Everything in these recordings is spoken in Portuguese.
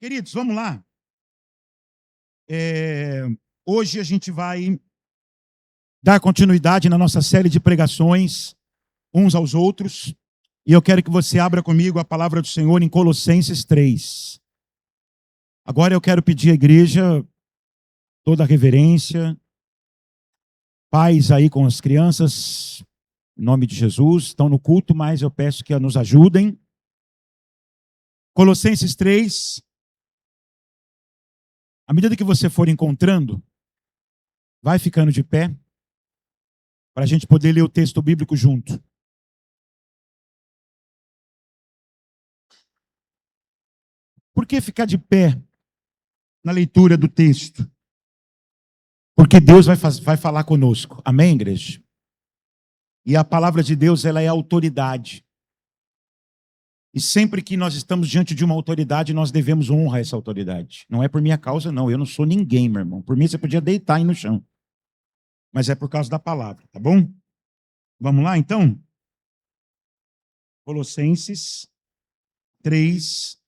Queridos, vamos lá. Hoje a gente vai dar continuidade na nossa série de pregações uns aos outros. E eu quero que você abra comigo a palavra do Senhor em Colossenses 3. Agora eu quero pedir à igreja toda a reverência, pais aí com as crianças, em nome de Jesus, estão no culto, mas eu peço que nos ajudem. Colossenses 3. À medida que você for encontrando, vai ficando de pé, para a gente poder ler o texto bíblico junto. Por que ficar de pé na leitura do texto? Porque Deus vai falar conosco. Amém, igreja? E a palavra de Deus, ela é autoridade. E sempre que nós estamos diante de uma autoridade, nós devemos honrar essa autoridade. Não é por minha causa, não. Eu não sou ninguém, meu irmão. Por mim, você podia deitar aí no chão. Mas é por causa da palavra, tá bom? Vamos lá, então? Colossenses 3,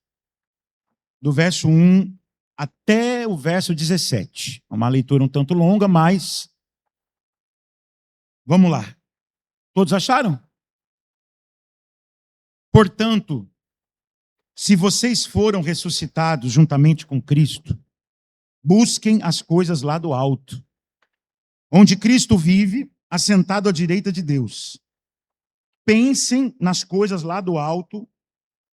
do verso 1 até o verso 17. É uma leitura um tanto longa, mas vamos lá. Todos acharam? Portanto, se vocês foram ressuscitados juntamente com Cristo, busquem as coisas lá do alto, onde Cristo vive, assentado à direita de Deus. Pensem nas coisas lá do alto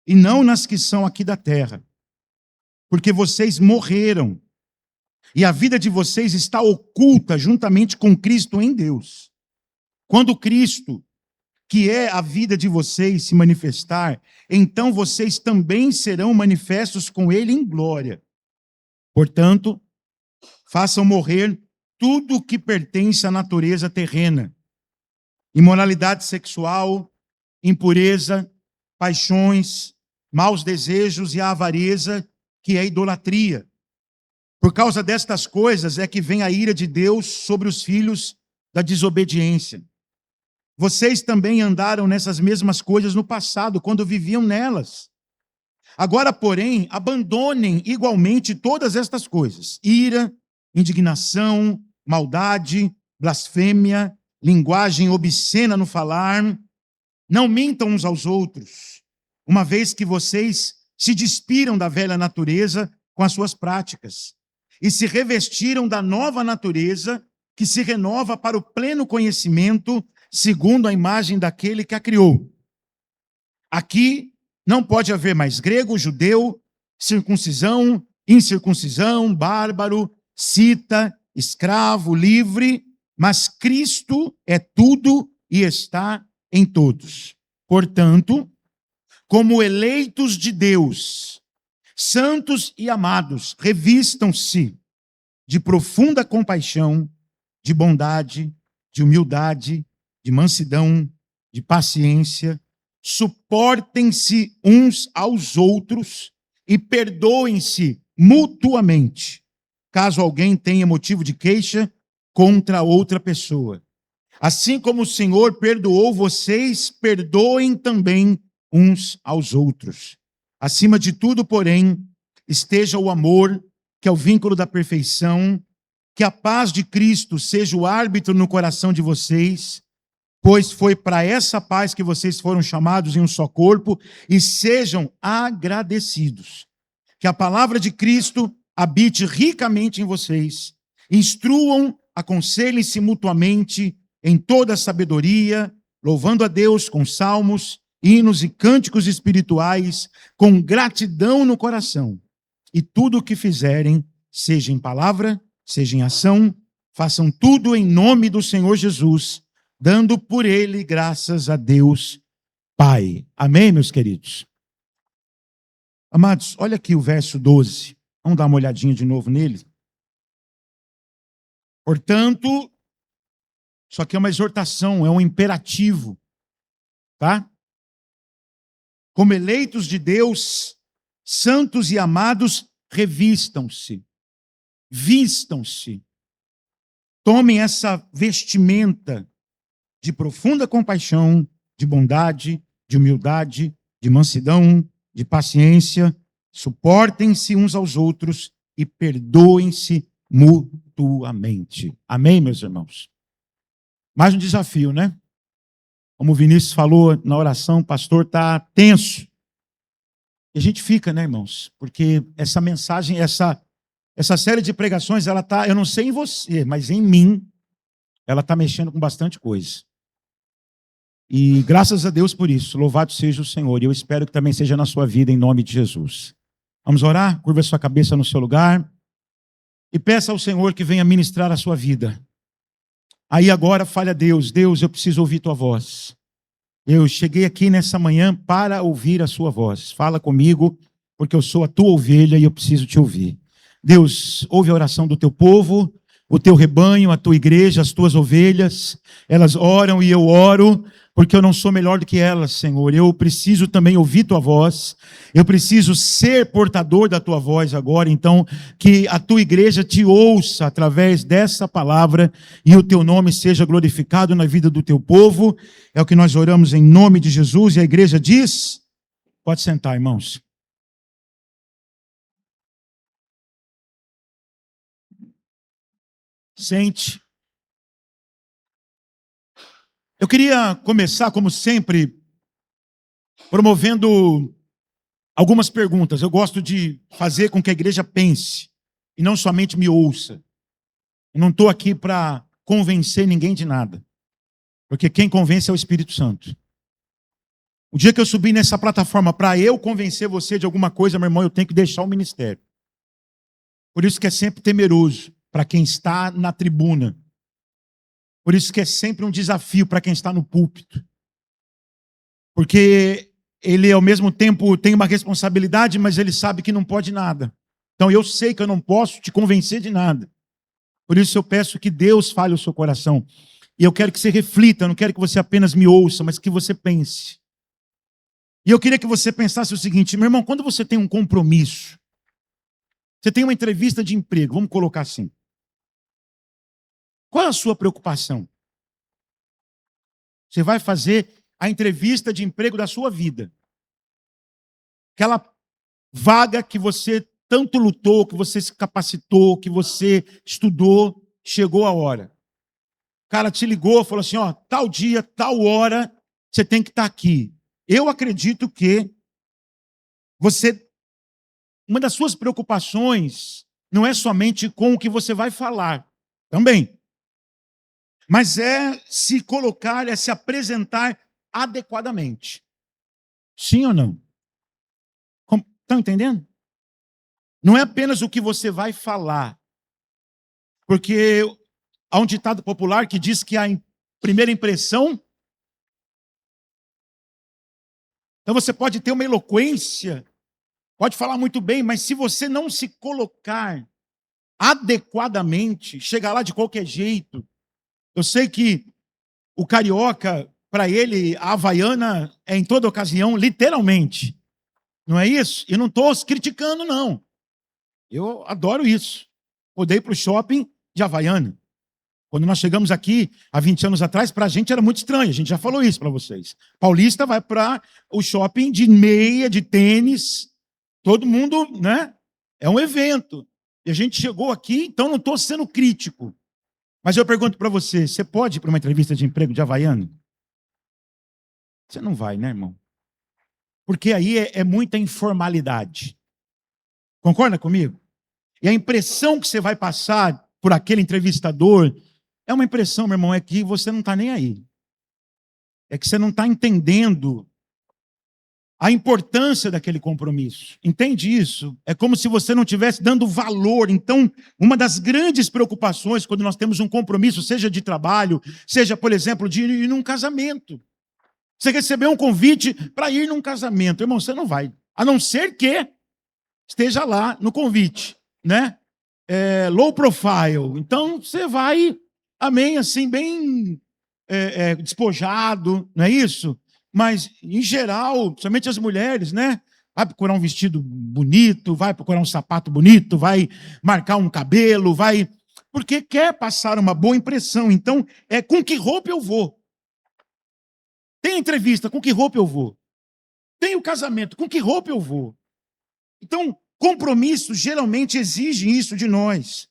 e não nas que são aqui da terra, porque vocês morreram e a vida de vocês está oculta juntamente com Cristo em Deus. Quando Cristo, que é a vida de vocês, se manifestar, então vocês também serão manifestos com Ele em glória. Portanto, façam morrer tudo o que pertence à natureza terrena: imoralidade sexual, impureza, paixões, maus desejos e a avareza, que é idolatria. Por causa destas coisas é que vem a ira de Deus sobre os filhos da desobediência. Vocês também andaram nessas mesmas coisas no passado, quando viviam nelas. Agora, porém, abandonem igualmente todas estas coisas: ira, indignação, maldade, blasfêmia, linguagem obscena no falar. Não mintam uns aos outros, uma vez que vocês se despiram da velha natureza com as suas práticas e se revestiram da nova natureza, que se renova para o pleno conhecimento, segundo a imagem daquele que a criou. Aqui não pode haver mais grego, judeu, circuncisão, incircuncisão, bárbaro, cita, escravo, livre, mas Cristo é tudo e está em todos. Portanto, como eleitos de Deus, santos e amados, revistam-se de profunda compaixão, de bondade, de humildade, de mansidão, de paciência. Suportem-se uns aos outros e perdoem-se mutuamente, caso alguém tenha motivo de queixa contra outra pessoa. Assim como o Senhor perdoou vocês, perdoem também uns aos outros. Acima de tudo, porém, esteja o amor, que é o vínculo da perfeição, que a paz de Cristo seja o árbitro no coração de vocês, pois foi para essa paz que vocês foram chamados em um só corpo, e sejam agradecidos. Que a palavra de Cristo habite ricamente em vocês. Instruam, aconselhem-se mutuamente em toda a sabedoria, louvando a Deus com salmos, hinos e cânticos espirituais, com gratidão no coração. E tudo o que fizerem, seja em palavra, seja em ação, façam tudo em nome do Senhor Jesus, dando por ele graças a Deus Pai. Amém, meus queridos? Amados, olha aqui o verso 12. Vamos dar uma olhadinha de novo nele. Portanto, isso aqui é uma exortação, é um imperativo, tá? Como eleitos de Deus, santos e amados, revistam-se, vistam-se, tomem essa vestimenta de profunda compaixão, de bondade, de humildade, de mansidão, de paciência. Suportem-se uns aos outros e perdoem-se mutuamente. Amém, meus irmãos? Mais um desafio, né? Como o Vinícius falou na oração, o pastor está tenso. E a gente fica, né, irmãos? Porque essa mensagem, essa série de pregações, ela tá, eu não sei em você, mas em mim, ela está mexendo com bastante coisa. E graças a Deus por isso, louvado seja o Senhor. E eu espero que também seja na sua vida, em nome de Jesus. Vamos orar? Curva a sua cabeça no seu lugar e peça ao Senhor que venha ministrar a sua vida. Aí agora fale a Deus: Deus, eu preciso ouvir tua voz. Eu cheguei aqui nessa manhã para ouvir a sua voz. Fala comigo, porque eu sou a tua ovelha e eu preciso te ouvir. Deus, ouve a oração do teu povo, o teu rebanho, a tua igreja, as tuas ovelhas. Elas oram e eu oro, porque eu não sou melhor do que elas, Senhor. Eu preciso também ouvir tua voz. Eu preciso ser portador da tua voz agora. Então, que a tua igreja te ouça através dessa palavra e o teu nome seja glorificado na vida do teu povo. É o que nós oramos em nome de Jesus. E a igreja diz: pode sentar, irmãos. Sente. Eu queria começar, como sempre, promovendo algumas perguntas. Eu gosto de fazer com que a igreja pense e não somente me ouça. Eu não estou aqui para convencer ninguém de nada, porque quem convence é o Espírito Santo. O dia que eu subir nessa plataforma para eu convencer você de alguma coisa, meu irmão, eu tenho que deixar o ministério. Por isso que é sempre temeroso para quem está na tribuna. Por isso que é sempre um desafio para quem está no púlpito. Porque ele, ao mesmo tempo, tem uma responsabilidade, mas ele sabe que não pode nada. Então, eu sei que eu não posso te convencer de nada. Por isso, eu peço que Deus fale o seu coração. E eu quero que você reflita, eu não quero que você apenas me ouça, mas que você pense. E eu queria que você pensasse o seguinte: meu irmão, quando você tem um compromisso, você tem uma entrevista de emprego, vamos colocar assim. Qual é a sua preocupação? Você vai fazer a entrevista de emprego da sua vida. Aquela vaga que você tanto lutou, que você se capacitou, que você estudou, chegou a hora. O cara te ligou, falou assim: ó, tal dia, tal hora, você tem que estar aqui. Eu acredito que uma das suas preocupações não é somente com o que você vai falar, também. Mas é se colocar, é se apresentar adequadamente. Sim ou não? Estão entendendo? Não é apenas o que você vai falar. Porque há um ditado popular que diz que a primeira impressão... Então você pode ter uma eloquência, pode falar muito bem, mas se você não se colocar adequadamente, chegar lá de qualquer jeito. Eu sei que o carioca, para ele, a havaiana é em toda ocasião, literalmente. Não é isso? E não estou os criticando, não. Eu adoro isso. Poder ir para o shopping de havaiana. Quando nós chegamos aqui, há 20 anos atrás, para a gente era muito estranho. A gente já falou isso para vocês. Paulista vai para o shopping de meia, de tênis. Todo mundo, né? É um evento. E a gente chegou aqui, então não estou sendo crítico. Mas eu pergunto para você: você pode ir para uma entrevista de emprego de havaiano? Você não vai, né, irmão? Porque aí é muita informalidade. Concorda comigo? E a impressão que você vai passar por aquele entrevistador é uma impressão, meu irmão, é que você não está nem aí. É que você não está entendendo a importância daquele compromisso. Entende isso? É como se você não estivesse dando valor. Então, uma das grandes preocupações quando nós temos um compromisso, seja de trabalho, seja, por exemplo, de ir num casamento. Você recebeu um convite para ir num casamento. Irmão, você não vai. A não ser que esteja lá no convite, né? Low profile. Então, você vai, amém, assim, bem despojado, não é isso? Mas, em geral, somente as mulheres, né? Vai procurar um vestido bonito, vai procurar um sapato bonito, vai marcar um cabelo, vai... Porque quer passar uma boa impressão. Então, com que roupa eu vou? Tem entrevista, com que roupa eu vou? Tem o casamento, com que roupa eu vou? Então, compromissos geralmente exigem isso de nós,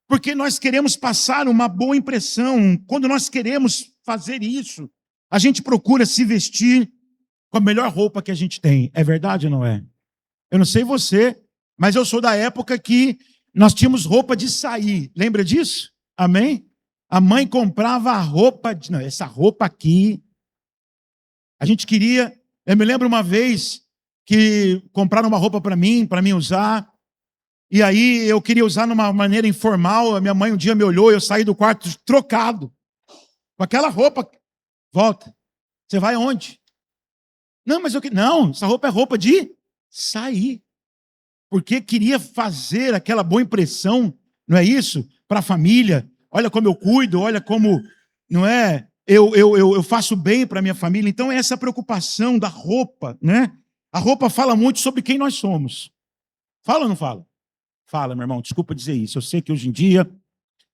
porque nós queremos passar uma boa impressão. Quando nós queremos fazer isso, a gente procura se vestir com a melhor roupa que a gente tem. É verdade ou não é? Eu não sei você, mas eu sou da época que nós tínhamos roupa de sair. Lembra disso? Amém? A mãe comprava a roupa, não, essa roupa aqui. A gente queria, eu me lembro uma vez que compraram uma roupa para mim usar. E aí eu queria usar numa maneira informal. A minha mãe um dia me olhou, eu saí do quarto trocado. Com aquela roupa. Volta. Você vai aonde? Não, mas não, essa roupa é roupa de sair. Porque queria fazer aquela boa impressão, não é isso? Para a família. Olha como eu cuido, olha como, não é? Eu faço bem para a minha família. Então é essa preocupação da roupa, né? A roupa fala muito sobre quem nós somos. Fala ou não fala? Fala, meu irmão, desculpa dizer isso. Eu sei que hoje em dia,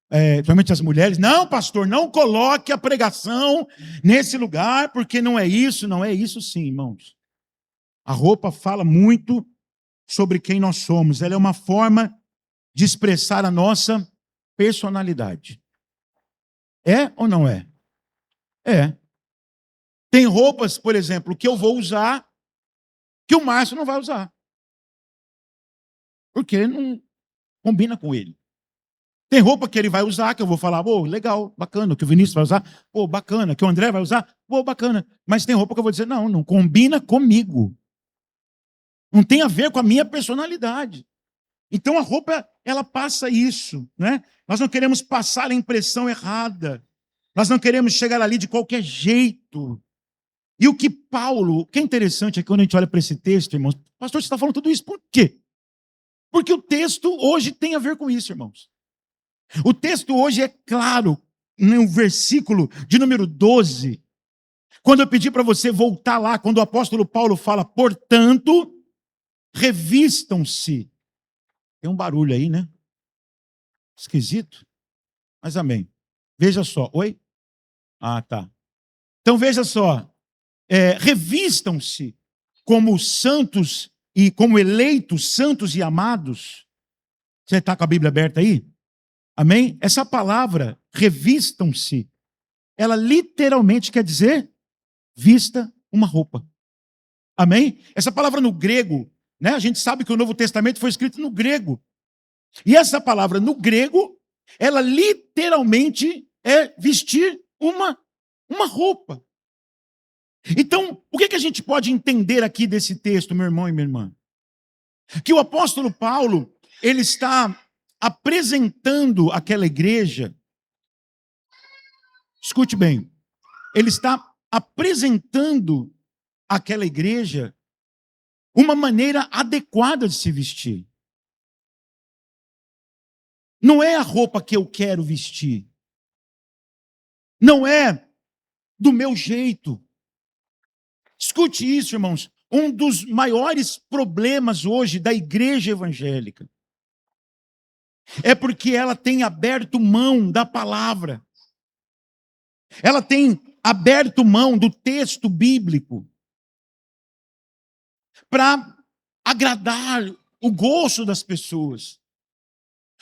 principalmente as mulheres, não, pastor, não coloque a pregação nesse lugar, porque não é isso sim, irmãos. A roupa fala muito sobre quem nós somos. Ela é uma forma de expressar a nossa personalidade. É ou não é? É. Tem roupas, por exemplo, que eu vou usar, que o Márcio não vai usar. Porque não combina com ele. Tem roupa que ele vai usar, que eu vou falar, legal, bacana, que o Vinícius vai usar, bacana, que o André vai usar, bacana. Mas tem roupa que eu vou dizer, não combina comigo. Não tem a ver com a minha personalidade. Então a roupa, ela passa isso, né? Nós não queremos passar a impressão errada. Nós não queremos chegar ali de qualquer jeito. E o que é interessante é que quando a gente olha para esse texto, irmãos, pastor, você está falando tudo isso por quê? Porque o texto hoje tem a ver com isso, irmãos. O texto hoje é claro, no versículo de número 12, quando eu pedi para você voltar lá, quando o apóstolo Paulo fala, portanto, revistam-se. Tem um barulho aí, né? Esquisito. Mas amém. Veja só. Oi? Ah, tá. Então veja só. Revistam-se como santos e como eleitos, santos e amados. Você está com a Bíblia aberta aí? Amém? Essa palavra, revistam-se, ela literalmente quer dizer vista uma roupa. Amém? Essa palavra no grego, né? A gente sabe que o Novo Testamento foi escrito no grego. E essa palavra no grego, ela literalmente é vestir uma roupa. Então, o que a gente pode entender aqui desse texto, meu irmão e minha irmã? Que o apóstolo Paulo, ele está apresentando aquela igreja, escute bem, ele está apresentando àquela igreja uma maneira adequada de se vestir. Não é a roupa que eu quero vestir. Não é do meu jeito. Escute isso, irmãos. Um dos maiores problemas hoje da igreja evangélica é porque ela tem aberto mão da palavra. Ela tem aberto mão do texto bíblico para agradar o gosto das pessoas.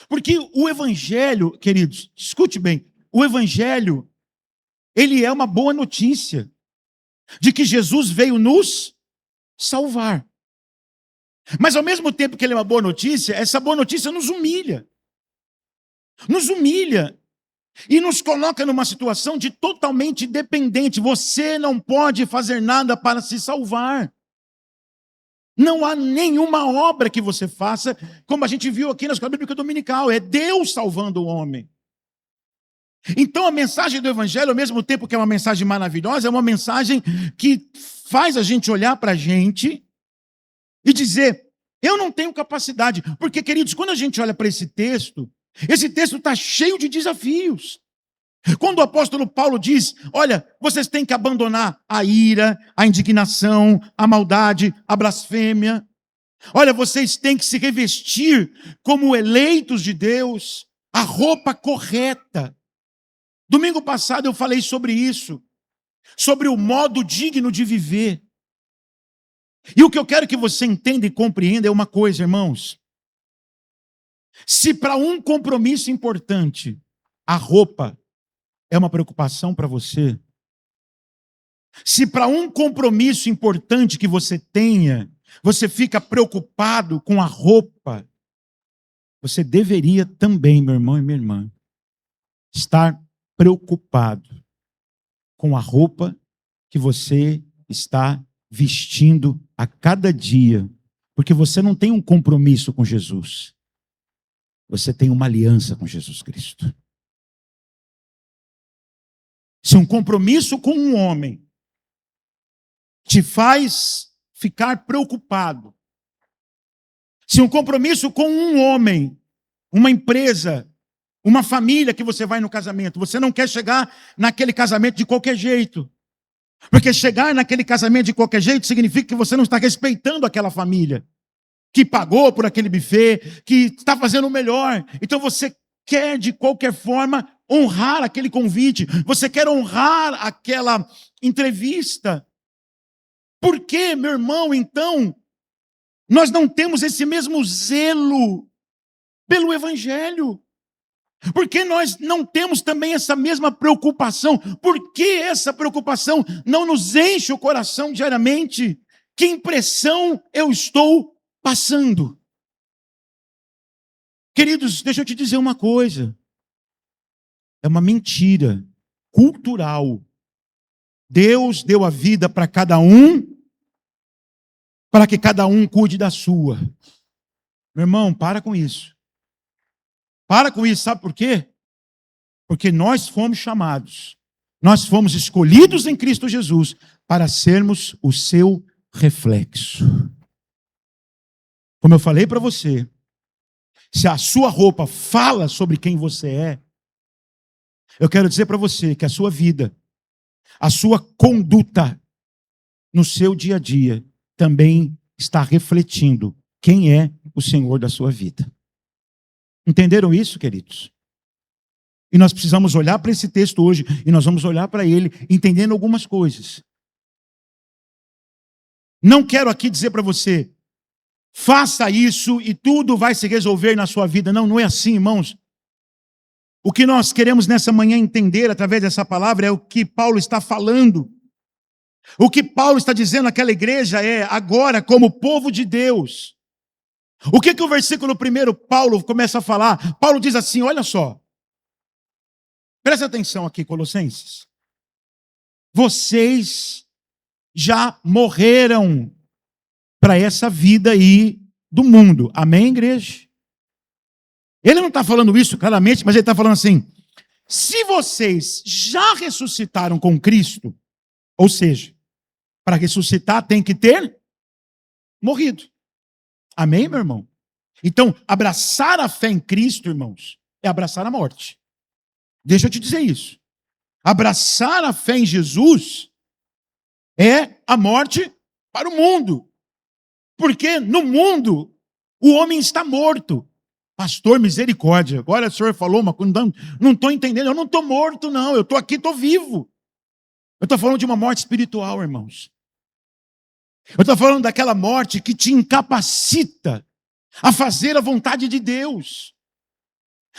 Porque o evangelho, queridos, escute bem, o evangelho, ele é uma boa notícia de que Jesus veio nos salvar. Mas ao mesmo tempo que ele é uma boa notícia, essa boa notícia nos humilha. Nos humilha e nos coloca numa situação de totalmente dependente. Você não pode fazer nada para se salvar. Não há nenhuma obra que você faça, como a gente viu aqui na Escola Bíblica Dominical. É Deus salvando o homem. Então a mensagem do Evangelho, ao mesmo tempo que é uma mensagem maravilhosa, é uma mensagem que faz a gente olhar para a gente e dizer, eu não tenho capacidade. Porque, queridos, quando a gente olha para esse texto está cheio de desafios. Quando o apóstolo Paulo diz, olha, vocês têm que abandonar a ira, a indignação, a maldade, a blasfêmia. Olha, vocês têm que se revestir como eleitos de Deus, a roupa correta. Domingo passado eu falei sobre isso, sobre o modo digno de viver. E o que eu quero que você entenda e compreenda é uma coisa, irmãos. Se para um compromisso importante a roupa é uma preocupação para você, se para um compromisso importante que você tenha, você fica preocupado com a roupa, você deveria também, meu irmão e minha irmã, estar preocupado com a roupa que você está vestindo a cada dia, porque você não tem um compromisso com Jesus, você tem uma aliança com Jesus Cristo. Se um compromisso com um homem te faz ficar preocupado, se um compromisso com um homem, uma empresa, uma família que você vai no casamento, você não quer chegar naquele casamento de qualquer jeito, porque chegar naquele casamento de qualquer jeito significa que você não está respeitando aquela família, que pagou por aquele buffet, que está fazendo o melhor. Então você quer de qualquer forma honrar aquele convite, você quer honrar aquela entrevista. Por que, meu irmão, então, nós não temos esse mesmo zelo pelo Evangelho? Por que nós não temos também essa mesma preocupação? Por que essa preocupação não nos enche o coração diariamente? Que impressão eu estou passando? Queridos, deixa eu te dizer uma coisa. É uma mentira cultural. Deus deu a vida para cada um, para que cada um cuide da sua. Meu irmão, para com isso. Para com isso, sabe por quê? Porque nós fomos chamados, nós fomos escolhidos em Cristo Jesus para sermos o seu reflexo. Como eu falei para você, se a sua roupa fala sobre quem você é, eu quero dizer para você que a sua vida, a sua conduta no seu dia a dia também está refletindo quem é o Senhor da sua vida. Entenderam isso, queridos? E nós precisamos olhar para esse texto hoje, e nós vamos olhar para ele entendendo algumas coisas. Não quero aqui dizer para você, faça isso e tudo vai se resolver na sua vida. Não, não é assim, irmãos. O que nós queremos nessa manhã entender através dessa palavra é o que Paulo está falando. O que Paulo está dizendo àquela igreja é, agora como povo de Deus. O que o versículo 1, Paulo começa a falar? Paulo diz assim, olha só. Presta atenção aqui, Colossenses. Vocês já morreram para essa vida aí do mundo. Amém, igreja? Ele não está falando isso claramente, mas ele está falando assim, se vocês já ressuscitaram com Cristo, ou seja, para ressuscitar tem que ter morrido. Amém, meu irmão? Então, abraçar a fé em Cristo, irmãos, é abraçar a morte. Deixa eu te dizer isso. Abraçar a fé em Jesus é a morte para o mundo. Porque no mundo, o homem está morto. Pastor, misericórdia. Agora o senhor falou uma coisa, não estou entendendo. Eu não estou morto, não. Eu estou aqui, estou vivo. Eu estou falando de uma morte espiritual, irmãos. Eu estou falando daquela morte que te incapacita a fazer a vontade de Deus.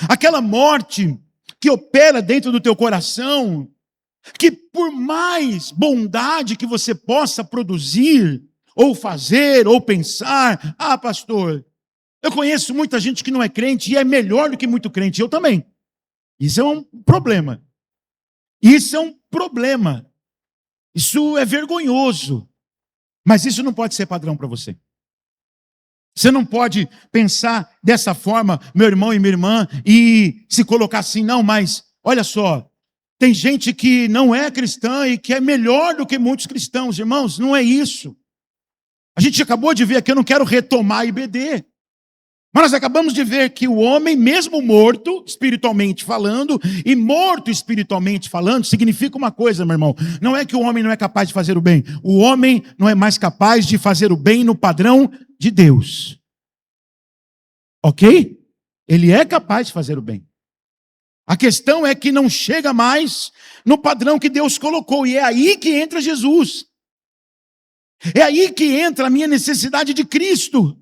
Aquela morte que opera dentro do teu coração, que por mais bondade que você possa produzir, ou fazer, ou pensar, pastor, eu conheço muita gente que não é crente e é melhor do que muito crente, eu também. Isso é um problema. Isso é um problema. Isso é vergonhoso. Mas isso não pode ser padrão para você. Você não pode pensar dessa forma, meu irmão e minha irmã, e se colocar assim, não, mas olha só, tem gente que não é cristã e que é melhor do que muitos cristãos, irmãos, não é isso. A gente acabou de ver aqui, eu não quero retomar a IBD, mas nós acabamos de ver que o homem, mesmo morto, espiritualmente falando, e morto espiritualmente falando, significa uma coisa, meu irmão, não é que o homem não é capaz de fazer o bem, o homem não é mais capaz de fazer o bem no padrão de Deus. Ok? Ele é capaz de fazer o bem. A questão é que não chega mais no padrão que Deus colocou, e é aí que entra Jesus. É aí que entra a minha necessidade de Cristo.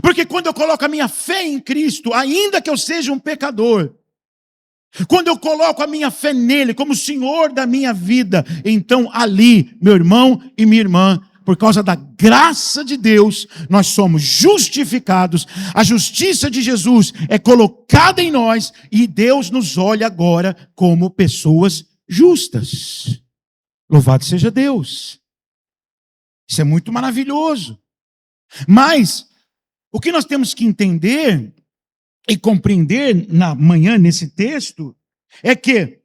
Porque quando eu coloco a minha fé em Cristo, ainda que eu seja um pecador, quando eu coloco a minha fé nele como Senhor da minha vida, então ali, meu irmão e minha irmã, por causa da graça de Deus, nós somos justificados, a justiça de Jesus é colocada em nós e Deus nos olha agora como pessoas justas. Louvado seja Deus. Isso é muito maravilhoso. Mas o que nós temos que entender e compreender na manhã nesse texto é que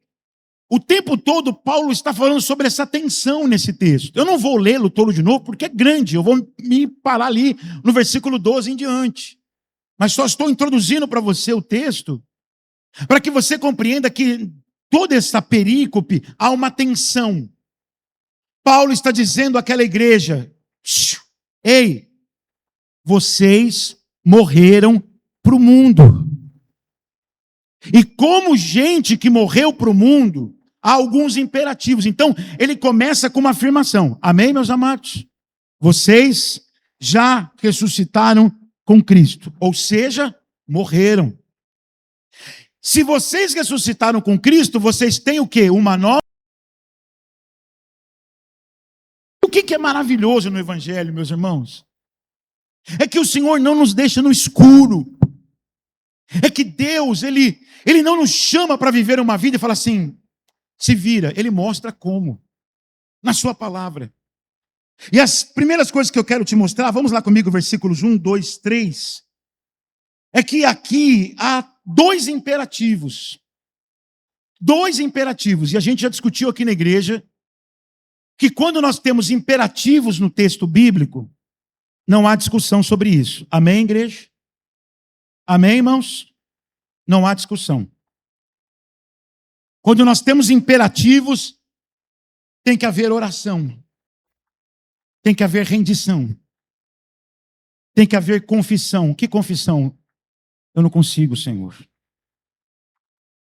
o tempo todo Paulo está falando sobre essa tensão nesse texto. Eu não vou lê-lo todo de novo porque é grande, eu vou me parar ali no versículo 12 em diante. Mas só estou introduzindo para você o texto para que você compreenda que toda essa perícope há uma tensão. Paulo está dizendo àquela igreja: ei, vocês morreram para o mundo. E como gente que morreu para o mundo, há alguns imperativos. Então, ele começa com uma afirmação. Amém, meus amados? Vocês já ressuscitaram com Cristo. Ou seja, morreram. Se vocês ressuscitaram com Cristo, vocês têm o quê? Uma nova... O que é maravilhoso no Evangelho, meus irmãos? É que o Senhor não nos deixa no escuro. É que Deus, Ele não nos chama para viver uma vida e fala assim, se vira. Ele mostra como, na sua palavra. E as primeiras coisas que eu quero te mostrar, vamos lá comigo, versículos 1, 2, 3. É que aqui há dois imperativos. Dois imperativos. E a gente já discutiu aqui na igreja que quando nós temos imperativos no texto bíblico, não há discussão sobre isso. Amém, igreja? Amém, irmãos? Não há discussão. Quando nós temos imperativos, tem que haver oração. Tem que haver rendição. Tem que haver confissão. Que confissão? Eu não consigo, Senhor.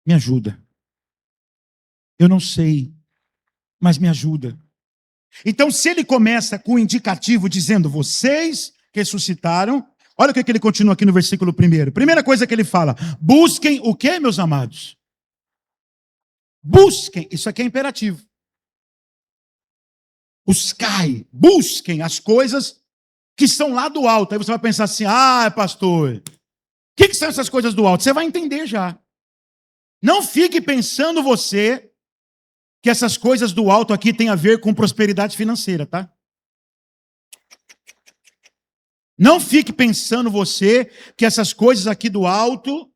Me ajuda. Eu não sei, mas me ajuda. Então, se ele começa com o indicativo dizendo, vocês ressuscitaram, olha o que ele continua aqui no versículo 1. Primeira coisa que ele fala, busquem o quê, meus amados? Busquem, isso aqui é imperativo. Busquem as coisas que estão lá do alto. Aí você vai pensar assim, pastor, o que são essas coisas do alto? Você vai entender já. Não fique pensando você que essas coisas do alto aqui têm a ver com prosperidade financeira, tá? Não fique pensando você que essas coisas aqui do alto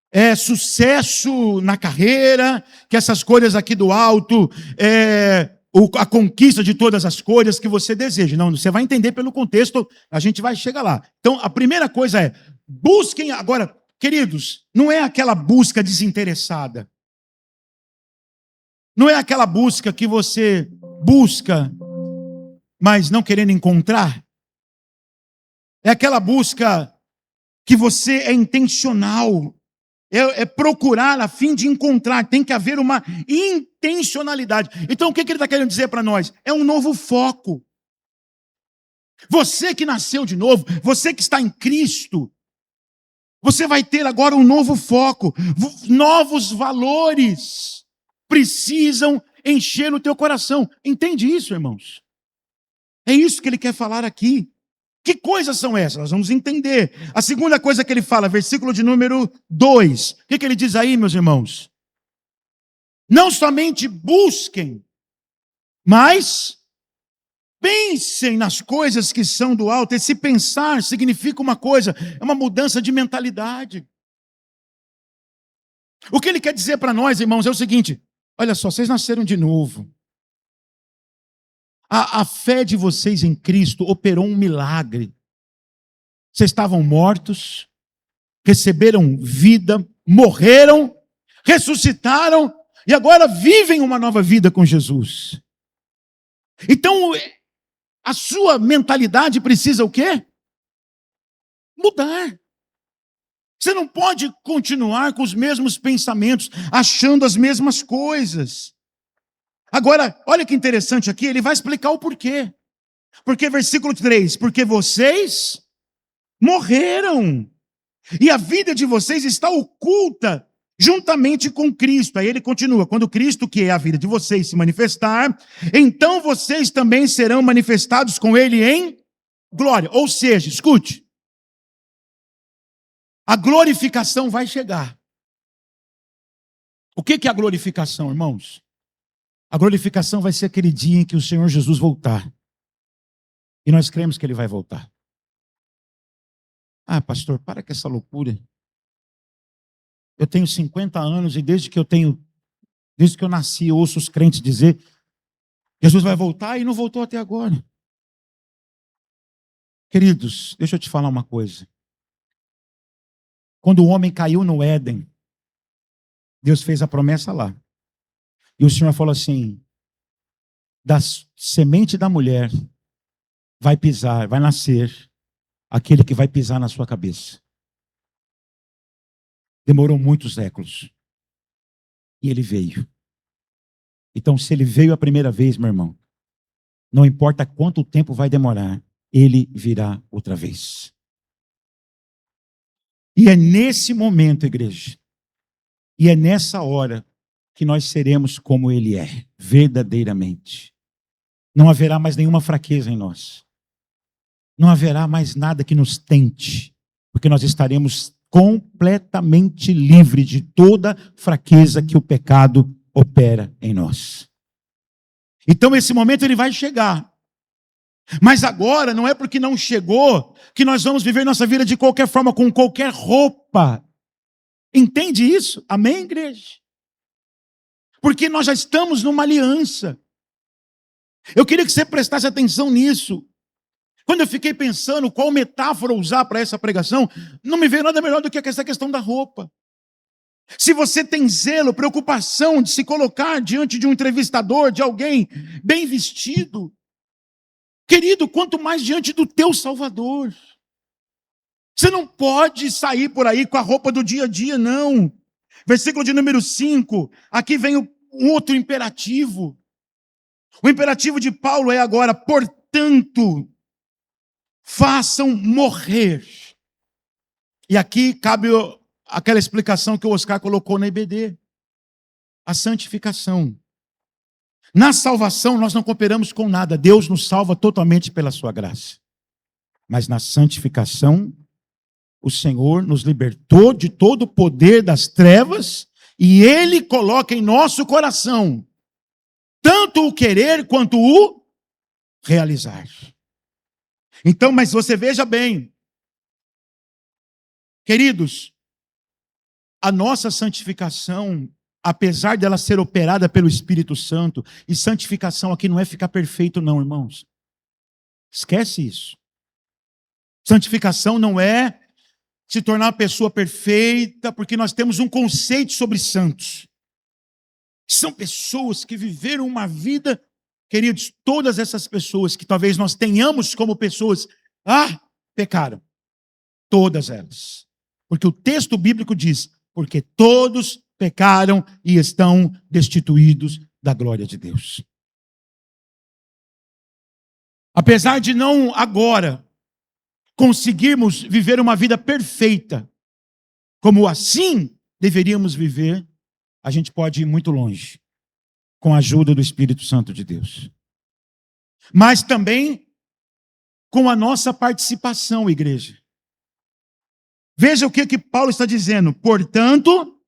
é sucesso na carreira, que essas coisas aqui do alto é a conquista de todas as coisas que você deseja. Não, você vai entender pelo contexto, a gente vai chegar lá. Então, a primeira coisa é, busquem agora, queridos, não é aquela busca desinteressada. Não é aquela busca que você busca, mas não querendo encontrar. É aquela busca que você é intencional. É procurar a fim de encontrar. Tem que haver uma intencionalidade. Então o que ele está querendo dizer para nós? É um novo foco. Você que nasceu de novo, você que está em Cristo, você vai ter agora um novo foco. Novos valores precisam encher o teu coração. Entende isso, irmãos? É isso que ele quer falar aqui. Que coisas são essas? Nós vamos entender. A segunda coisa que ele fala, versículo de número 2. O que ele diz aí, meus irmãos? Não somente busquem, mas pensem nas coisas que são do alto. Esse pensar significa uma coisa, é uma mudança de mentalidade. O que ele quer dizer para nós, irmãos, é o seguinte: olha só, vocês nasceram de novo. A fé de vocês em Cristo operou um milagre. Vocês estavam mortos, receberam vida, morreram, ressuscitaram e agora vivem uma nova vida com Jesus. Então, a sua mentalidade precisa o quê? Mudar. Você não pode continuar com os mesmos pensamentos, achando as mesmas coisas. Agora, olha que interessante aqui, ele vai explicar o porquê. Porque versículo 3, porque vocês morreram, e a vida de vocês está oculta juntamente com Cristo. Aí ele continua, quando Cristo, que é a vida de vocês, se manifestar, então vocês também serão manifestados com ele em glória. Ou seja, escute, a glorificação vai chegar. O que é a glorificação, irmãos? A glorificação vai ser aquele dia em que o Senhor Jesus voltar. E nós cremos que ele vai voltar. Ah, pastor, para com essa loucura. Eu tenho 50 anos e desde que eu nasci, eu ouço os crentes dizer, Jesus vai voltar e não voltou até agora. Queridos, deixa eu te falar uma coisa. Quando o homem caiu no Éden, Deus fez a promessa lá. E o Senhor falou assim, da semente da mulher vai nascer aquele que vai pisar na sua cabeça. Demorou muitos séculos. E ele veio. Então, se ele veio a primeira vez, meu irmão, não importa quanto tempo vai demorar, ele virá outra vez. E é nesse momento, igreja, e é nessa hora que nós seremos como ele é, verdadeiramente. Não haverá mais nenhuma fraqueza em nós. Não haverá mais nada que nos tente, porque nós estaremos completamente livres de toda fraqueza que o pecado opera em nós. Então esse momento ele vai chegar. Mas agora não é porque não chegou que nós vamos viver nossa vida de qualquer forma, com qualquer roupa. Entende isso? Amém, igreja? Porque nós já estamos numa aliança. Eu queria que você prestasse atenção nisso. Quando eu fiquei pensando qual metáfora usar para essa pregação, não me veio nada melhor do que essa questão da roupa. Se você tem zelo, preocupação de se colocar diante de um entrevistador, de alguém bem vestido, querido, quanto mais diante do teu Salvador. Você não pode sair por aí com a roupa do dia a dia, não. Versículo de número 5, aqui vem um outro imperativo. O imperativo de Paulo é agora, portanto, façam morrer. E aqui cabe aquela explicação que o Oscar colocou na IBD. A santificação. Na salvação nós não cooperamos com nada. Deus nos salva totalmente pela sua graça. Mas na santificação, o Senhor nos libertou de todo o poder das trevas e Ele coloca em nosso coração tanto o querer quanto o realizar. Então, mas você veja bem, queridos, a nossa santificação, apesar dela ser operada pelo Espírito Santo, e santificação aqui não é ficar perfeito não, irmãos. Esquece isso. Santificação não é se tornar uma pessoa perfeita, porque nós temos um conceito sobre santos. São pessoas que viveram uma vida, queridos, todas essas pessoas que talvez nós tenhamos como pessoas, pecaram. Todas elas. Porque o texto bíblico diz, porque todos pecaram e estão destituídos da glória de Deus. Apesar de não agora conseguirmos viver uma vida perfeita, como assim deveríamos viver, a gente pode ir muito longe, com a ajuda do Espírito Santo de Deus. Mas também com a nossa participação, igreja. Veja o que Paulo está dizendo. Portanto,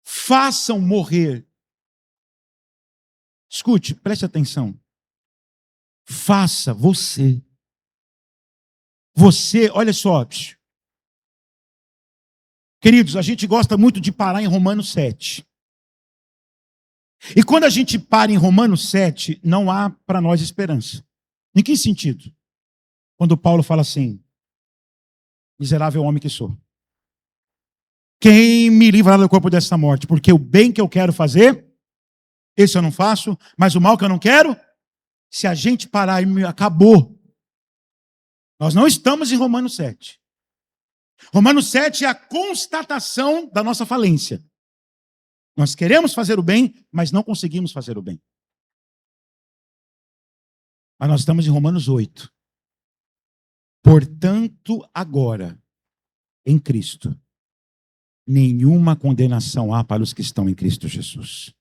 façam morrer. Escute, preste atenção. Faça você. Você, olha só. Queridos, a gente gosta muito de parar em Romanos 7. E quando a gente para em Romanos 7, não há para nós esperança. Em que sentido? Quando Paulo fala assim, miserável homem que sou. Quem me livrará do corpo dessa morte? Porque o bem que eu quero fazer, esse eu não faço, mas o mal que eu não quero, se a gente parar e acabou. Nós não estamos em Romanos 7. Romanos 7 é a constatação da nossa falência. Nós queremos fazer o bem, mas não conseguimos fazer o bem. Mas nós estamos em Romanos 8. Portanto, agora, em Cristo, nenhuma condenação há para os que estão em Cristo Jesus,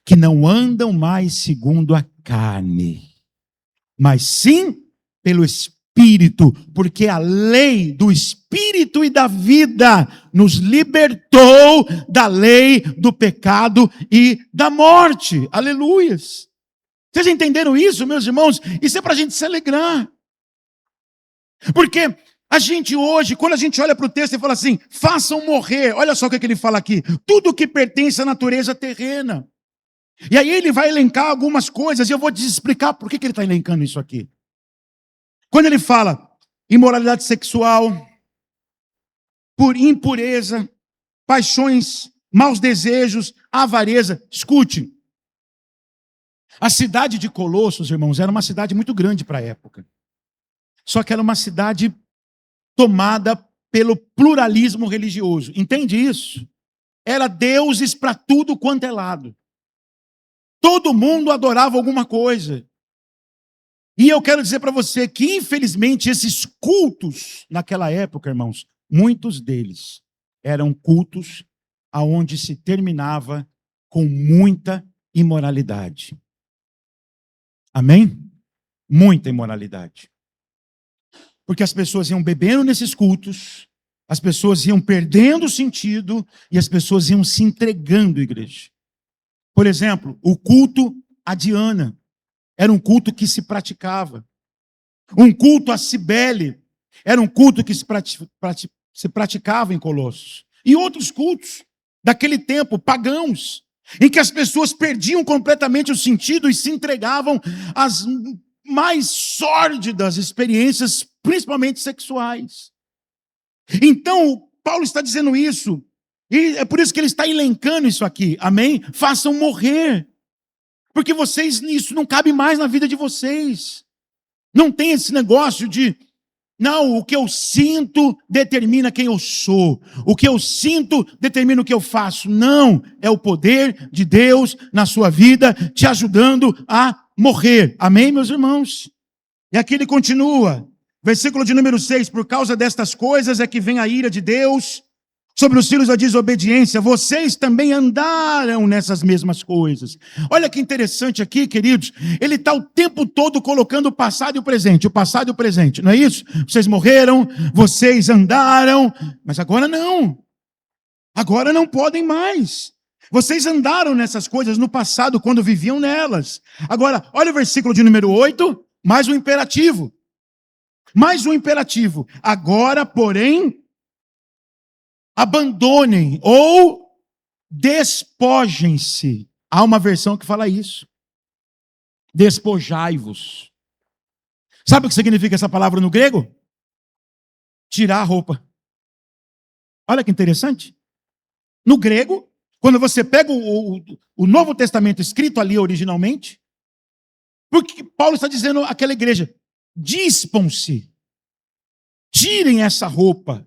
que não andam mais segundo a carne, mas sim pelo Espírito, porque a lei do Espírito e da vida nos libertou da lei do pecado e da morte. Aleluias! Vocês entenderam isso, meus irmãos? Isso é para a gente se alegrar. Porque a gente hoje, quando a gente olha para o texto e fala assim, façam morrer, olha só o que ele fala aqui, tudo que pertence à natureza terrena. E aí ele vai elencar algumas coisas, e eu vou te explicar por que ele está elencando isso aqui. Quando ele fala imoralidade sexual, por impureza, paixões, maus desejos, avareza, escute. A cidade de Colossos, irmãos, era uma cidade muito grande para a época. Só que era uma cidade tomada pelo pluralismo religioso. Entende isso? Era deuses para tudo quanto é lado. Todo mundo adorava alguma coisa. E eu quero dizer para você que, infelizmente, esses cultos, naquela época, irmãos, muitos deles eram cultos aonde se terminava com muita imoralidade. Amém? Muita imoralidade. Porque as pessoas iam bebendo nesses cultos, as pessoas iam perdendo o sentido e as pessoas iam se entregando à igreja. Por exemplo, o culto a Diana era um culto que se praticava. Um culto a Cibele era um culto que se praticava em Colossos. E outros cultos daquele tempo, pagãos, em que as pessoas perdiam completamente o sentido e se entregavam às mais sórdidas experiências, principalmente sexuais. Então, Paulo está dizendo isso, e é por isso que ele está elencando isso aqui, amém? Façam morrer, porque vocês, isso não cabe mais na vida de vocês. Não tem esse negócio de, não, o que eu sinto determina quem eu sou, o que eu sinto determina o que eu faço. Não, é o poder de Deus na sua vida, te ajudando a morrer. Amém, meus irmãos? E aqui ele continua, versículo de número 6, por causa destas coisas é que vem a ira de Deus sobre os filhos da desobediência, vocês também andaram nessas mesmas coisas. Olha que interessante aqui, queridos, ele está o tempo todo colocando o passado e o passado e o presente, não é isso? Vocês morreram, vocês andaram, mas agora não podem mais. Vocês andaram nessas coisas no passado, quando viviam nelas. Agora, olha o versículo de número 8, mais um imperativo. Agora, porém, abandonem ou despojem-se. Há uma versão que fala isso. Despojai-vos. Sabe o que significa essa palavra no grego? Tirar a roupa. Olha que interessante. No grego, quando você pega o Novo Testamento escrito ali originalmente, porque Paulo está dizendo àquela igreja, dispam-se, tirem essa roupa,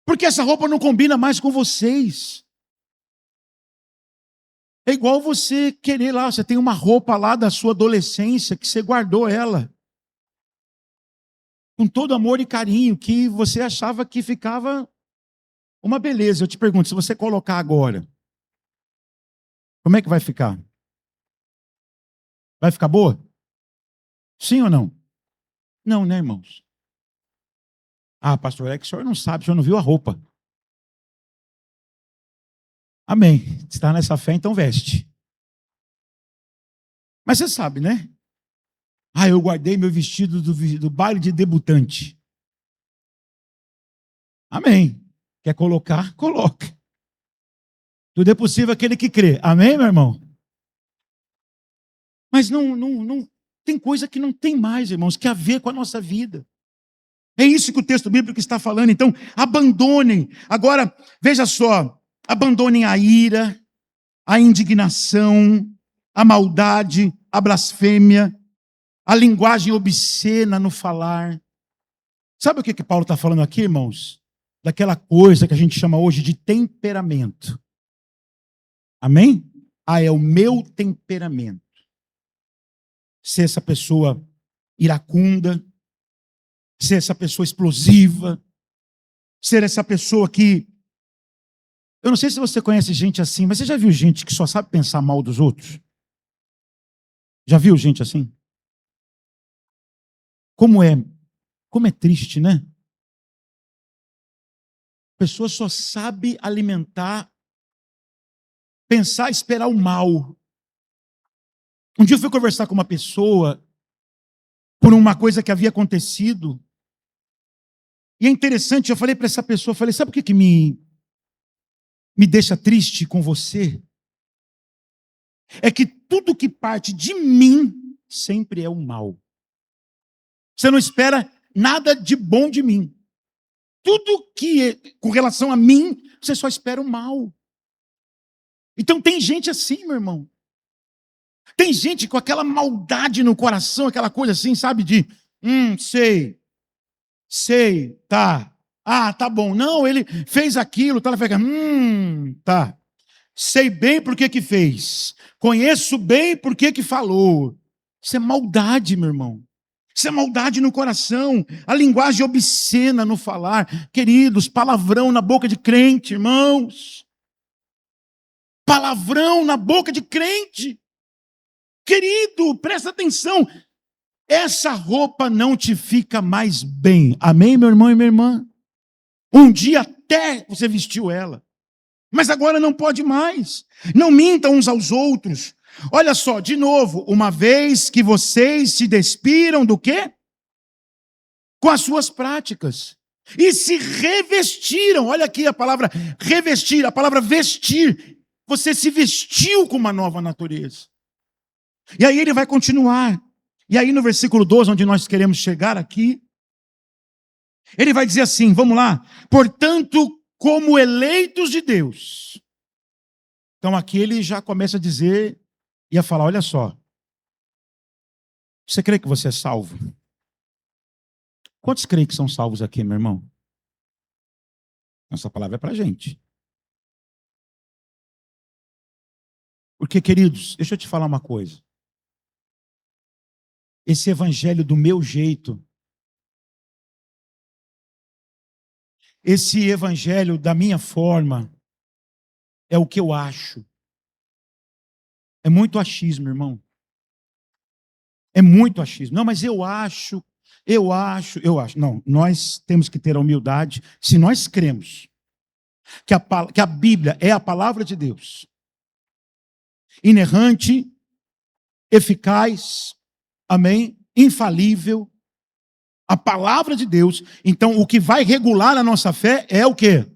porque essa roupa não combina mais com vocês. É igual você querer lá, você tem uma roupa lá da sua adolescência, que você guardou ela, com todo amor e carinho, que você achava que ficava uma beleza. Eu te pergunto, se você colocar agora, como é que vai ficar? Vai ficar boa? Sim ou não? Não, né, irmãos? Ah, pastor, é que o senhor não sabe, o senhor não viu a roupa. Amém. Está nessa fé, então veste. Mas você sabe, né? Ah, eu guardei meu vestido do baile de debutante. Amém. Quer colocar? Coloca. Tudo é possível aquele que crê. Amém, meu irmão? Mas não tem coisa que não tem mais, irmãos, que a ver com a nossa vida. É isso que o texto bíblico está falando. Então, abandonem. Agora, veja só. Abandonem a ira, a indignação, a maldade, a blasfêmia, a linguagem obscena no falar. Sabe o que Paulo está falando aqui, irmãos? Daquela coisa que a gente chama hoje de temperamento. Amém? Ah, é o meu temperamento. ser essa pessoa iracunda, ser essa pessoa explosiva, ser essa pessoa que... Eu não sei se você conhece gente assim, mas você já viu gente que só sabe pensar mal dos outros? Já viu gente assim? Como é triste, né? A pessoa só sabe alimentar, pensar, esperar o mal. Um dia eu fui conversar com uma pessoa por uma coisa que havia acontecido. E é interessante, eu falei para essa pessoa, eu falei, sabe o que me deixa triste com você? É que tudo que parte de mim sempre é o mal. Você não espera nada de bom de mim. Tudo que é com relação a mim, você só espera o mal. Então tem gente assim, meu irmão. Tem gente com aquela maldade no coração, aquela coisa assim, sabe, de, sei, tá. Ah, tá bom. Não, ele fez aquilo, tá, ela fica, tá. Sei bem por que fez. Conheço bem por que falou. Isso é maldade, meu irmão. Isso é maldade no coração. A linguagem obscena no falar. Queridos, palavrão na boca de crente, irmãos. Palavrão na boca de crente. Querido, presta atenção. Essa roupa não te fica mais bem. Amém, meu irmão e minha irmã? Um dia até você vestiu ela. Mas agora não pode mais. Não mintam uns aos outros. Olha só, de novo, uma vez que vocês se despiram do quê? Com as suas práticas. E se revestiram. Olha aqui a palavra revestir, a palavra vestir. Você se vestiu com uma nova natureza. E aí ele vai continuar. E aí no versículo 12, onde nós queremos chegar aqui, ele vai dizer assim, vamos lá. Portanto, como eleitos de Deus. Então aqui ele já começa a dizer, e a falar, olha só. Você crê que você é salvo? Quantos creem que são salvos aqui, meu irmão? Essa palavra é para a gente. Porque, queridos, deixa eu te falar uma coisa. Esse evangelho do meu jeito, esse evangelho da minha forma, é o que eu acho. É muito achismo, irmão. É muito achismo. Não, mas eu acho. Não, nós temos que ter a humildade. Se nós cremos que a Bíblia é a palavra de Deus, inerrante, eficaz, amém, infalível, a palavra de Deus, então o que vai regular a nossa fé é o quê?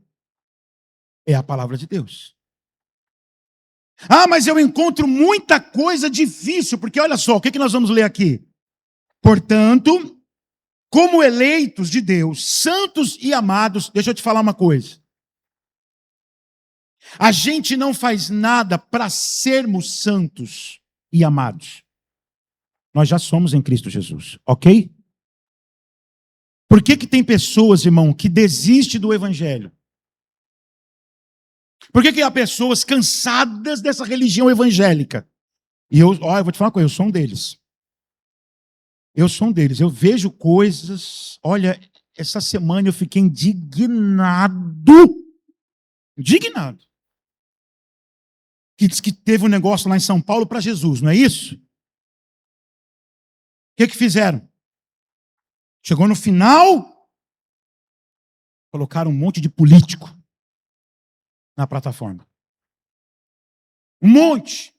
É a palavra de Deus. Ah, mas eu encontro muita coisa difícil, porque olha só, o que nós vamos ler aqui? Portanto, como eleitos de Deus, santos e amados, deixa eu te falar uma coisa. A gente não faz nada para sermos santos e amados. Nós já somos em Cristo Jesus, ok? Por que tem pessoas, irmão, que desistem do evangelho? Por que há pessoas cansadas dessa religião evangélica? E eu vou te falar uma coisa, eu sou um deles. Eu vejo coisas, olha, essa semana eu fiquei indignado. Que diz que teve um negócio lá em São Paulo para Jesus, não é isso? O que fizeram? Chegou no final, colocaram um monte de político na plataforma. Um monte.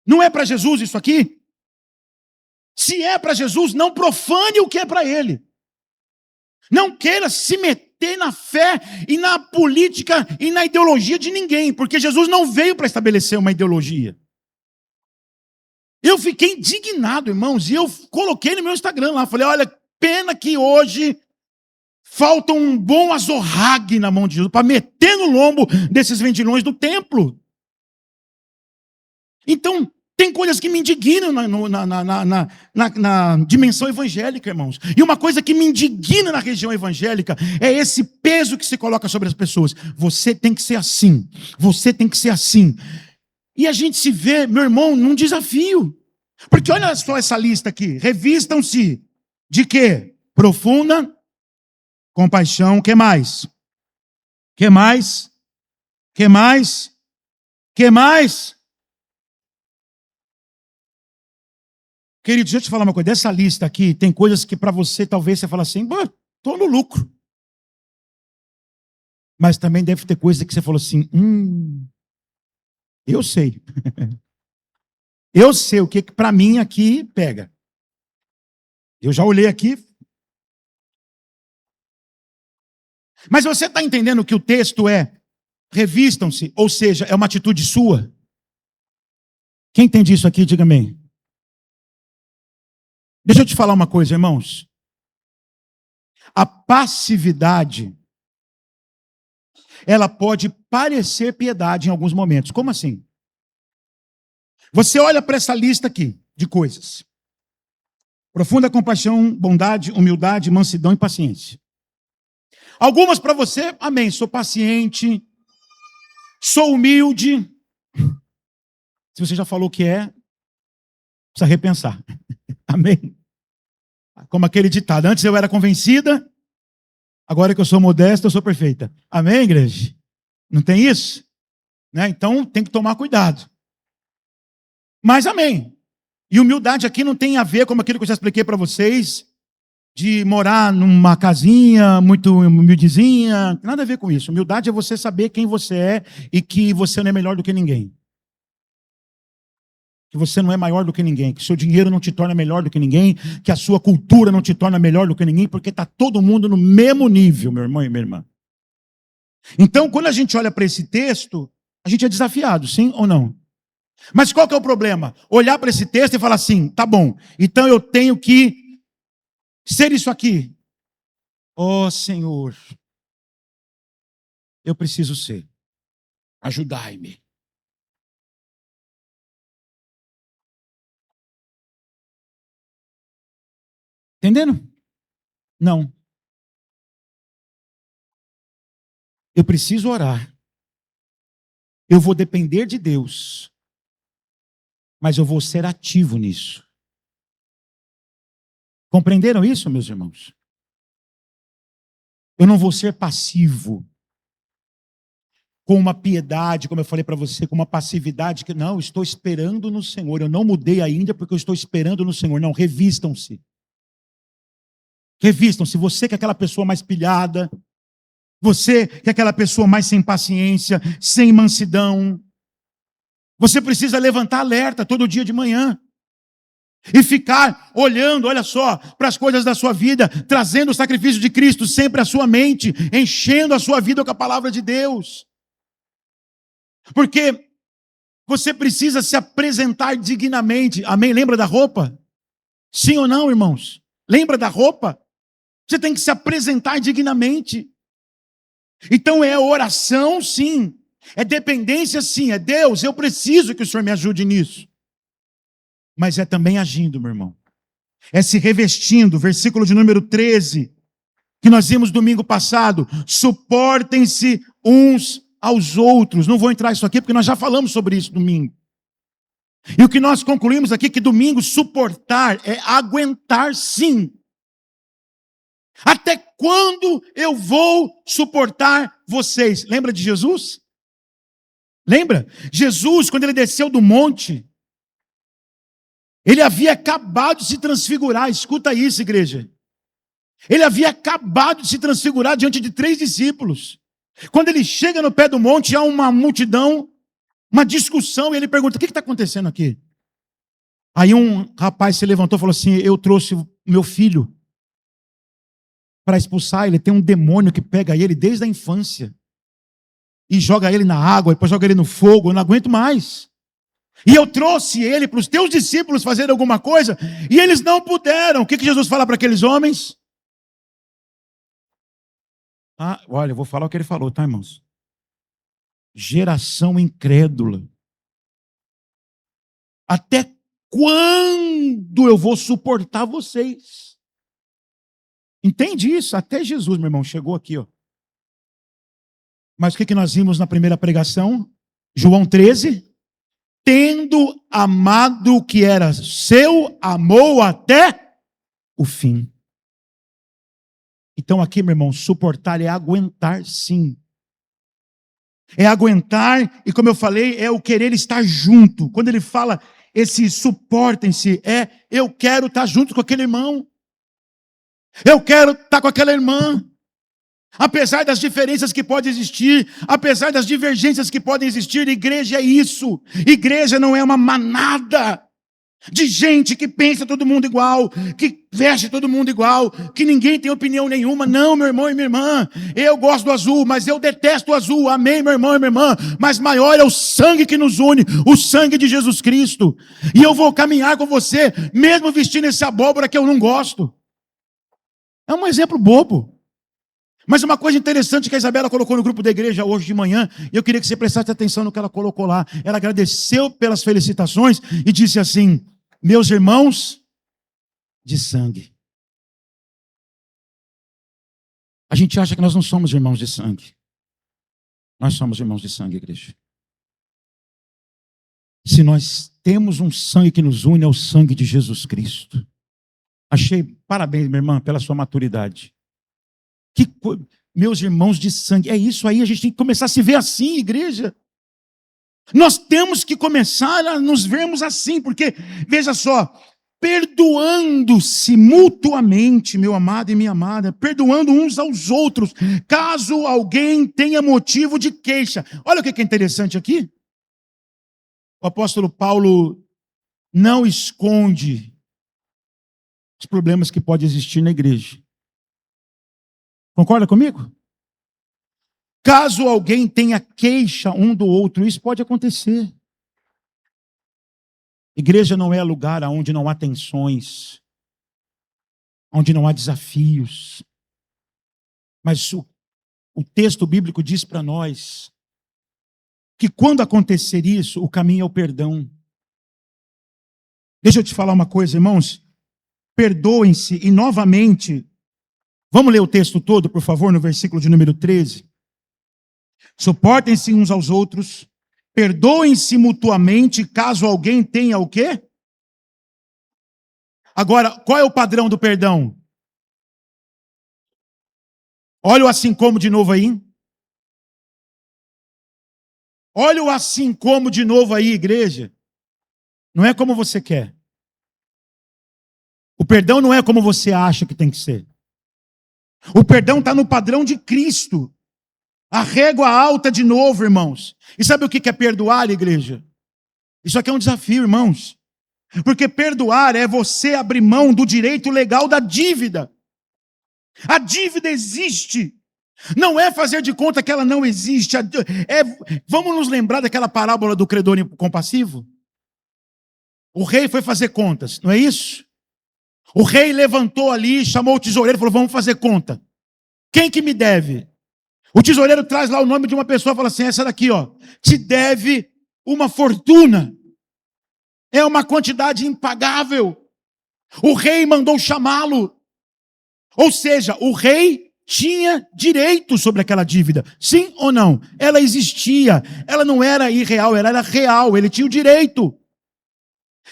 Não é para Jesus isso aqui? Se é para Jesus, não profane o que é para ele. Não queira se meter na fé e na política e na ideologia de ninguém, porque Jesus não veio para estabelecer uma ideologia. Eu fiquei indignado, irmãos, e eu coloquei no meu Instagram lá, falei, olha, pena que hoje falta um bom azorrague na mão de Jesus, para meter no lombo desses vendilhões do templo. Então, tem coisas que me indignam na dimensão evangélica, irmãos. E uma coisa que me indigna na região evangélica é esse peso que se coloca sobre as pessoas. Você tem que ser assim. Você tem que ser assim. E a gente se vê, meu irmão, num desafio. Porque olha só essa lista aqui. Revistam-se de quê? Profunda compaixão. Que mais? Que mais? Que mais? Que mais? Querido, deixa eu te falar uma coisa. Dessa lista aqui, tem coisas que para você, talvez você fala assim, estou no lucro. Mas também deve ter coisa que você falou assim, eu sei. Eu sei o que para mim aqui pega. Eu já olhei aqui. Mas você está entendendo que o texto é revistam-se, ou seja, é uma atitude sua? Quem entende isso aqui, diga amém. Deixa eu te falar uma coisa, irmãos. A passividade, ela pode parecer piedade em alguns momentos. Como assim? Você olha para essa lista aqui de coisas. Profunda compaixão, bondade, humildade, mansidão e paciência. Algumas para você, amém, sou paciente, sou humilde. Se você já falou que precisa repensar. Amém? Como aquele ditado, antes eu era convencida, agora que eu sou modesta, eu sou perfeita. Amém, igreja? Não tem isso? Né? Então tem que tomar cuidado. Mas amém. E humildade aqui não tem a ver com aquilo que eu já expliquei para vocês, de morar numa casinha muito humildezinha, não tem nada a ver com isso. Humildade é você saber quem você é e que você não é melhor do que ninguém. Que você não é maior do que ninguém, que seu dinheiro não te torna melhor do que ninguém, que a sua cultura não te torna melhor do que ninguém, porque está todo mundo no mesmo nível, meu irmão e minha irmã. Então, quando a gente olha para esse texto, a gente é desafiado, sim ou não? Mas qual que é o problema? Olhar para esse texto e falar assim, tá bom, então eu tenho que ser isso aqui. Oh, Senhor, eu preciso ser. Ajudai-me. Entendendo? Não. Eu preciso orar. Eu vou depender de Deus. Mas eu vou ser ativo nisso. Compreenderam isso, meus irmãos? Eu não vou ser passivo. Com uma piedade, como eu falei para você, com uma passividade que não, estou esperando no Senhor. Eu não mudei ainda porque eu estou esperando no Senhor. Não, revistam-se. Revistam-se. Você que é aquela pessoa mais pilhada, você que é aquela pessoa mais sem paciência, sem mansidão, você precisa levantar alerta todo dia de manhã e ficar olhando, olha só, para as coisas da sua vida, trazendo o sacrifício de Cristo sempre à sua mente, enchendo a sua vida com a palavra de Deus. Porque você precisa se apresentar dignamente. Amém? Lembra da roupa? Sim ou não, irmãos? Lembra da roupa? Você tem que se apresentar dignamente. Então é oração, sim. É dependência, sim. É Deus, eu preciso que o Senhor me ajude nisso. Mas é também agindo, meu irmão. É se revestindo. Versículo de número 13, que nós vimos domingo passado. Suportem-se uns aos outros. Não vou entrar nisso aqui, porque nós já falamos sobre isso domingo. E o que nós concluímos aqui, que domingo suportar é aguentar, sim. Até quando eu vou suportar vocês? Lembra de Jesus? Lembra? Jesus, quando ele desceu do monte, ele havia acabado de se transfigurar. Escuta isso, igreja. Ele havia acabado de se transfigurar diante de 3 discípulos. Quando ele chega no pé do monte, há uma multidão, uma discussão, e ele pergunta, o que está acontecendo aqui? Aí um rapaz se levantou e falou assim, eu trouxe o meu filho para expulsar. Ele tem um demônio que pega ele desde a infância e joga ele na água, depois joga ele no fogo, eu não aguento mais. E eu trouxe ele para os teus discípulos fazerem alguma coisa, e eles não puderam. O que Jesus fala para aqueles homens? Olha, eu vou falar o que ele falou, tá, irmãos? Geração incrédula. Até quando eu vou suportar vocês? Entende isso? Até Jesus, meu irmão, chegou aqui, ó. Mas o que nós vimos na primeira pregação? João 13. tendo amado o que era seu, amou até o fim. Então aqui, meu irmão, suportar é aguentar, sim. É aguentar, e como eu falei, é o querer estar junto. Quando ele fala esse suportem-se, eu quero estar junto com aquele irmão. Eu quero estar com aquela irmã. Apesar das diferenças que podem existir, apesar das divergências que podem existir, igreja é isso. Igreja não é uma manada de gente que pensa todo mundo igual, que veste todo mundo igual, que ninguém tem opinião nenhuma. Não, meu irmão e minha irmã, eu gosto do azul, mas eu detesto o azul. Amém, meu irmão e minha irmã, mas maior é o sangue que nos une, o sangue de Jesus Cristo. E eu vou caminhar com você, mesmo vestindo essa abóbora que eu não gosto. É um exemplo bobo. Mas uma coisa interessante que a Isabela colocou no grupo da igreja hoje de manhã, e eu queria que você prestasse atenção no que ela colocou lá. Ela agradeceu pelas felicitações e disse assim: meus irmãos de sangue. A gente acha que nós não somos irmãos de sangue. Nós somos irmãos de sangue, igreja. Se nós temos um sangue que nos une, é o sangue de Jesus Cristo. Parabéns, minha irmã, pela sua maturidade. Meus irmãos de sangue, é isso aí, a gente tem que começar a se ver assim, igreja. Nós temos que começar a nos vermos assim, porque, veja só, perdoando-se mutuamente, meu amado e minha amada, perdoando uns aos outros, caso alguém tenha motivo de queixa. Olha o que é interessante aqui. O apóstolo Paulo não esconde os problemas que podem existir na igreja. Concorda comigo? Caso alguém tenha queixa um do outro, isso pode acontecer. Igreja não é lugar onde não há tensões, onde não há desafios. Mas o texto bíblico diz para nós que quando acontecer isso, o caminho é o perdão. Deixa eu te falar uma coisa, irmãos. Perdoem-se e novamente, vamos ler o texto todo, por favor, no versículo de número 13. Suportem-se uns aos outros, perdoem-se mutuamente, caso alguém tenha o quê? Agora, qual é o padrão do perdão? Olha o assim como de novo aí. Olha o assim como de novo aí, igreja. Não é como você quer. O perdão não é como você acha que tem que ser. O perdão está no padrão de Cristo. A régua alta de novo, irmãos. E sabe o que é perdoar, igreja? Isso aqui é um desafio, irmãos. Porque perdoar é você abrir mão do direito legal da dívida. A dívida existe. Não é fazer de conta que ela não existe. Vamos nos lembrar daquela parábola do credor incompassivo? O rei foi fazer contas, não é isso? O rei levantou ali, chamou o tesoureiro e falou: vamos fazer conta. Quem que me deve? O tesoureiro traz lá o nome de uma pessoa e fala assim: essa daqui, ó, te deve uma fortuna. É uma quantidade impagável. O rei mandou chamá-lo. Ou seja, o rei tinha direito sobre aquela dívida. Sim ou não? Ela existia. Ela não era irreal, ela era real. Ele tinha o direito.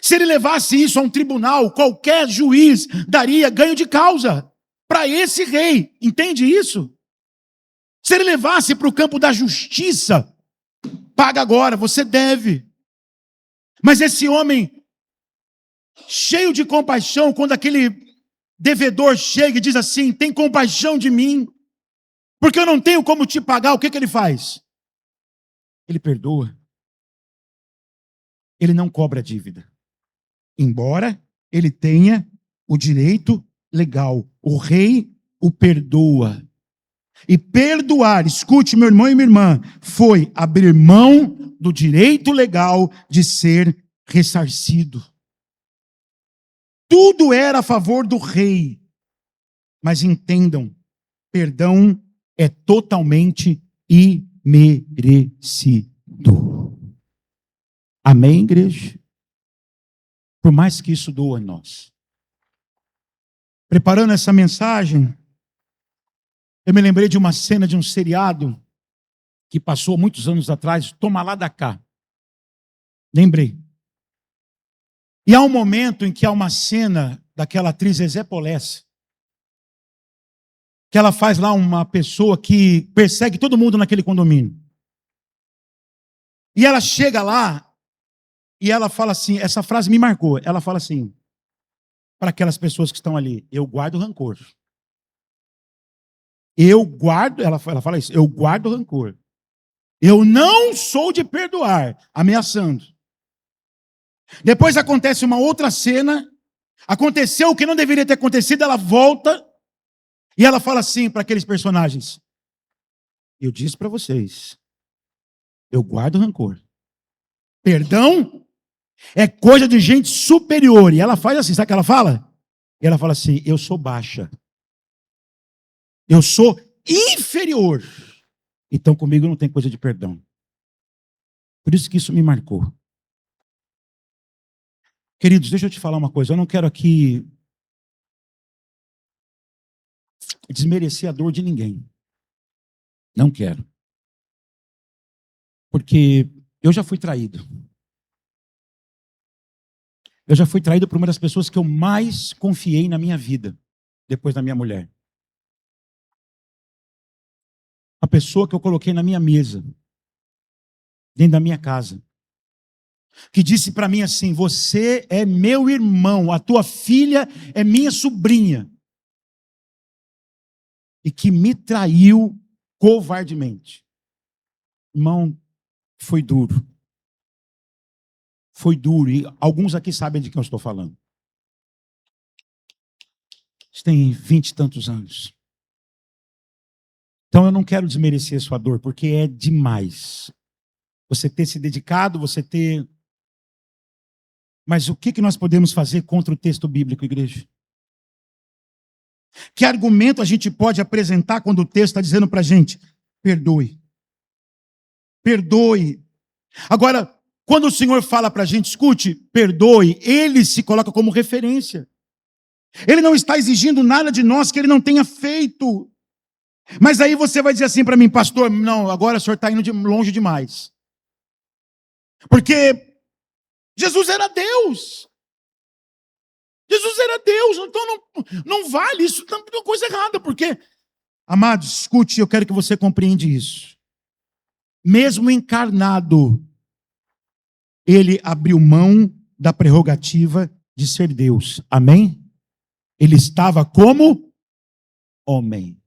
Se ele levasse isso a um tribunal, qualquer juiz daria ganho de causa para esse rei. Entende isso? Se ele levasse para o campo da justiça, paga agora, você deve. Mas esse homem, cheio de compaixão, quando aquele devedor chega e diz assim: tem compaixão de mim, porque eu não tenho como te pagar, o que ele faz? Ele perdoa. Ele não cobra a dívida. Embora ele tenha o direito legal. O rei o perdoa. E perdoar, escute, meu irmão e minha irmã, foi abrir mão do direito legal de ser ressarcido. Tudo era a favor do rei. Mas entendam, perdão é totalmente imerecido. Amém, igreja? Por mais que isso doa em nós. Preparando essa mensagem, eu me lembrei de uma cena de um seriado que passou muitos anos atrás, Toma lá da cá. Lembrei. E há um momento em que há uma cena daquela atriz Zezé Polesse, que ela faz lá uma pessoa que persegue todo mundo naquele condomínio. E ela chega lá e ela fala assim, essa frase me marcou. Ela fala assim, para aquelas pessoas que estão ali: eu guardo rancor. Eu guardo, ela fala isso, eu guardo rancor. Eu não sou de perdoar, ameaçando. Depois acontece uma outra cena, aconteceu o que não deveria ter acontecido, ela volta e ela fala assim para aqueles personagens: eu disse para vocês, eu guardo rancor. Perdão é coisa de gente superior. E ela faz assim, sabe o que ela fala? E ela fala assim: eu sou baixa. Eu sou inferior. Então comigo não tem coisa de perdão. Por isso que isso me marcou. Queridos, deixa eu te falar uma coisa. Eu não quero aqui desmerecer a dor de ninguém. Não quero. Porque eu já fui traído. Eu já fui traído por uma das pessoas que eu mais confiei na minha vida, depois da minha mulher. A pessoa que eu coloquei na minha mesa, dentro da minha casa, que disse para mim assim: você é meu irmão, a tua filha é minha sobrinha. E que me traiu covardemente. Irmão, foi duro. Foi duro. E alguns aqui sabem de quem eu estou falando. Você tem 20 e tantos anos. Então eu não quero desmerecer a sua dor, porque é demais. Você ter se dedicado, você ter... Mas o que nós podemos fazer contra o texto bíblico, igreja? Que argumento a gente pode apresentar quando o texto está dizendo para a gente: perdoe. Perdoe. Agora, quando o Senhor fala para a gente, escute, perdoe, Ele se coloca como referência. Ele não está exigindo nada de nós que Ele não tenha feito. Mas aí você vai dizer assim para mim: pastor, não, agora o senhor está indo longe demais. Porque Jesus era Deus. Jesus era Deus, então não vale isso, é uma coisa errada. Porque, amados, escute, eu quero que você compreenda isso. Mesmo encarnado, Ele abriu mão da prerrogativa de ser Deus. Amém? Ele estava como homem.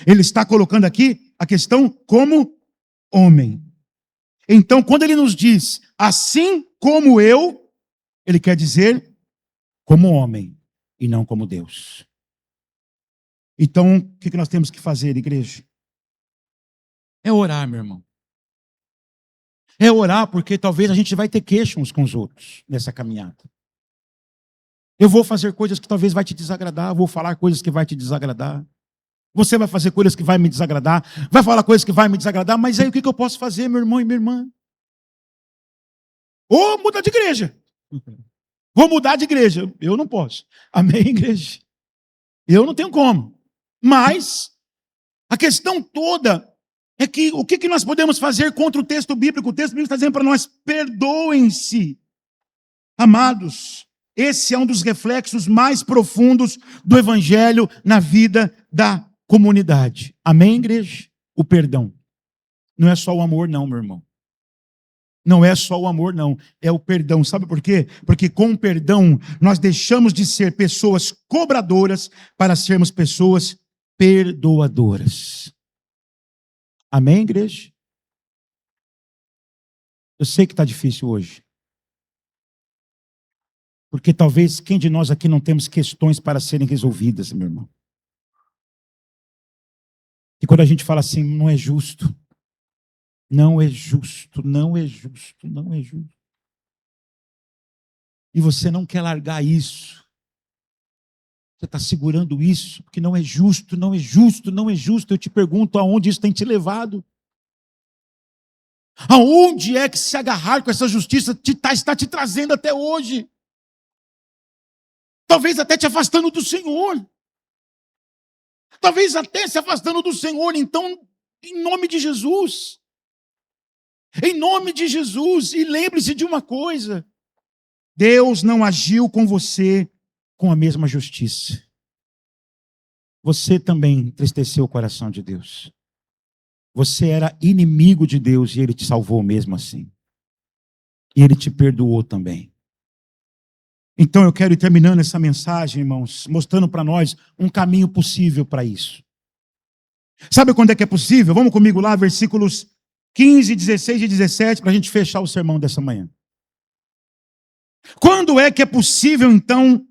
Ele está colocando aqui a questão como homem. Então, quando ele nos diz, assim como eu, ele quer dizer como homem e não como Deus. Então, o que nós temos que fazer, igreja? É orar, meu irmão. É orar, porque talvez a gente vai ter queixa uns com os outros nessa caminhada. Eu vou fazer coisas que talvez vai te desagradar, vou falar coisas que vai te desagradar. Você vai fazer coisas que vai me desagradar, vai falar coisas que vai me desagradar, mas aí o que eu posso fazer, meu irmão e minha irmã? Ou mudar de igreja. Vou mudar de igreja. Eu não posso. Amém, igreja? Eu não tenho como. Mas a questão toda é que o que nós podemos fazer contra o texto bíblico? O texto bíblico está dizendo para nós: perdoem-se. Amados, esse é um dos reflexos mais profundos do evangelho na vida da comunidade. Amém, igreja? O perdão. Não é só o amor, não, meu irmão. Não é só o amor, não. É o perdão. Sabe por quê? Porque com o perdão nós deixamos de ser pessoas cobradoras para sermos pessoas perdoadoras. Amém, igreja? Eu sei que está difícil hoje. Porque talvez quem de nós aqui não temos questões para serem resolvidas, meu irmão? E quando a gente fala assim, não é justo. Não é justo, não é justo, não é justo. E você não quer largar isso. Você está segurando isso, porque não é justo, não é justo, não é justo. Eu te pergunto, aonde isso tem te levado? Aonde é que se agarrar com essa justiça está te trazendo até hoje? Talvez até te afastando do Senhor. Talvez até se afastando do Senhor. Então, em nome de Jesus, Em nome de Jesus. E lembre-se de uma coisa: Deus não agiu com você com a mesma justiça. Você também entristeceu o coração de Deus. Você era inimigo de Deus e Ele te salvou mesmo assim. E Ele te perdoou também. Então eu quero ir terminando essa mensagem, irmãos, mostrando para nós um caminho possível para isso. Sabe quando é que é possível? Vamos comigo lá, versículos 15, 16 e 17, para a gente fechar o sermão dessa manhã. Quando é que é possível, então,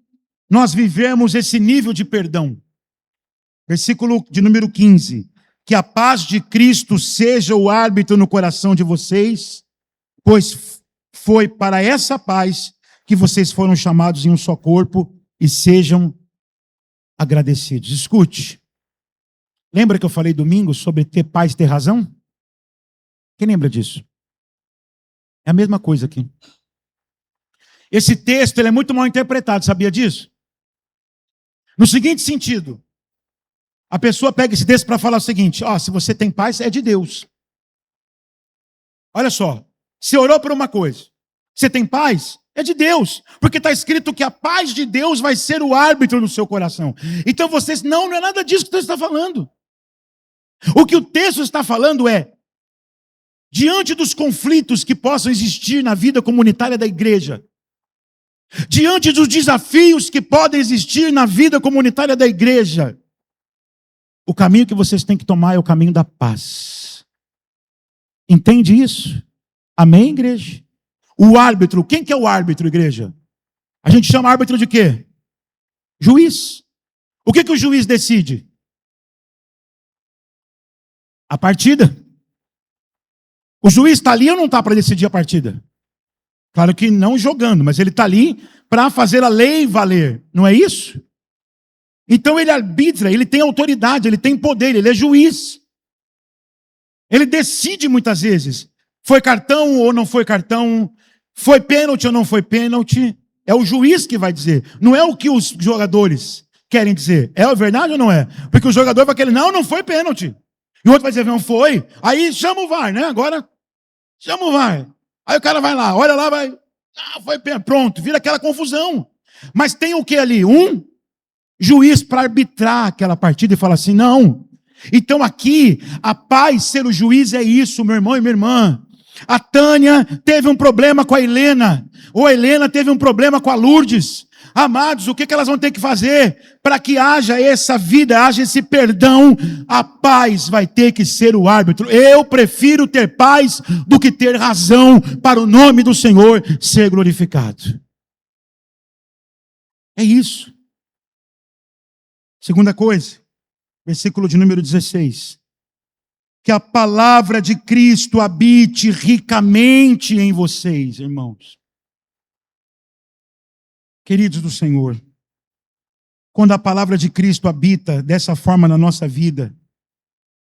nós vivemos esse nível de perdão? Versículo de número 15. Que a paz de Cristo seja o árbitro no coração de vocês, pois foi para essa paz que vocês foram chamados em um só corpo, e sejam agradecidos. Escute. Lembra que eu falei domingo sobre ter paz e ter razão? Quem lembra disso? É a mesma coisa aqui. Esse texto ele é muito mal interpretado, sabia disso? No seguinte sentido: a pessoa pega esse texto para falar o seguinte: se você tem paz, é de Deus. Olha só, você orou por uma coisa, você tem paz, é de Deus, porque está escrito que a paz de Deus vai ser o árbitro no seu coração. Então vocês, não é nada disso que o texto está falando. O que o texto está falando é, diante dos conflitos que possam existir na vida comunitária da igreja, diante dos desafios que podem existir na vida comunitária da igreja, o caminho que vocês têm que tomar é o caminho da paz. Entende isso? Amém, igreja? O árbitro, quem que é o árbitro, igreja? A gente chama árbitro de quê? Juiz. O que o juiz decide? A partida. O juiz está ali ou não está para decidir a partida? Claro que não jogando, mas ele está ali para fazer a lei valer. Não é isso? Então ele arbitra, ele tem autoridade, ele tem poder, ele é juiz. Ele decide muitas vezes. Foi cartão ou não foi cartão? Foi pênalti ou não foi pênalti? É o juiz que vai dizer. Não é o que os jogadores querem dizer. É verdade ou não é? Porque o jogador vai querer, não foi pênalti. E o outro vai dizer, não foi. Aí chama o VAR, né? Agora, chama o VAR. Aí o cara vai lá, olha lá, vai. Foi pênalti. Pronto, vira aquela confusão. Mas tem o que ali? Um juiz para arbitrar aquela partida e falar assim, não. Então aqui, a paz ser o juiz é isso, meu irmão e minha irmã. A Tânia teve um problema com a Helena, ou a Helena teve um problema com a Lourdes. Amados, o que elas vão ter que fazer para que haja essa vida, haja esse perdão? A paz vai ter que ser o árbitro. Eu prefiro ter paz do que ter razão, para o nome do Senhor ser glorificado. É isso. Segunda coisa, versículo de número 16. Que a palavra de Cristo habite ricamente em vocês, irmãos. Queridos do Senhor, quando a palavra de Cristo habita dessa forma na nossa vida,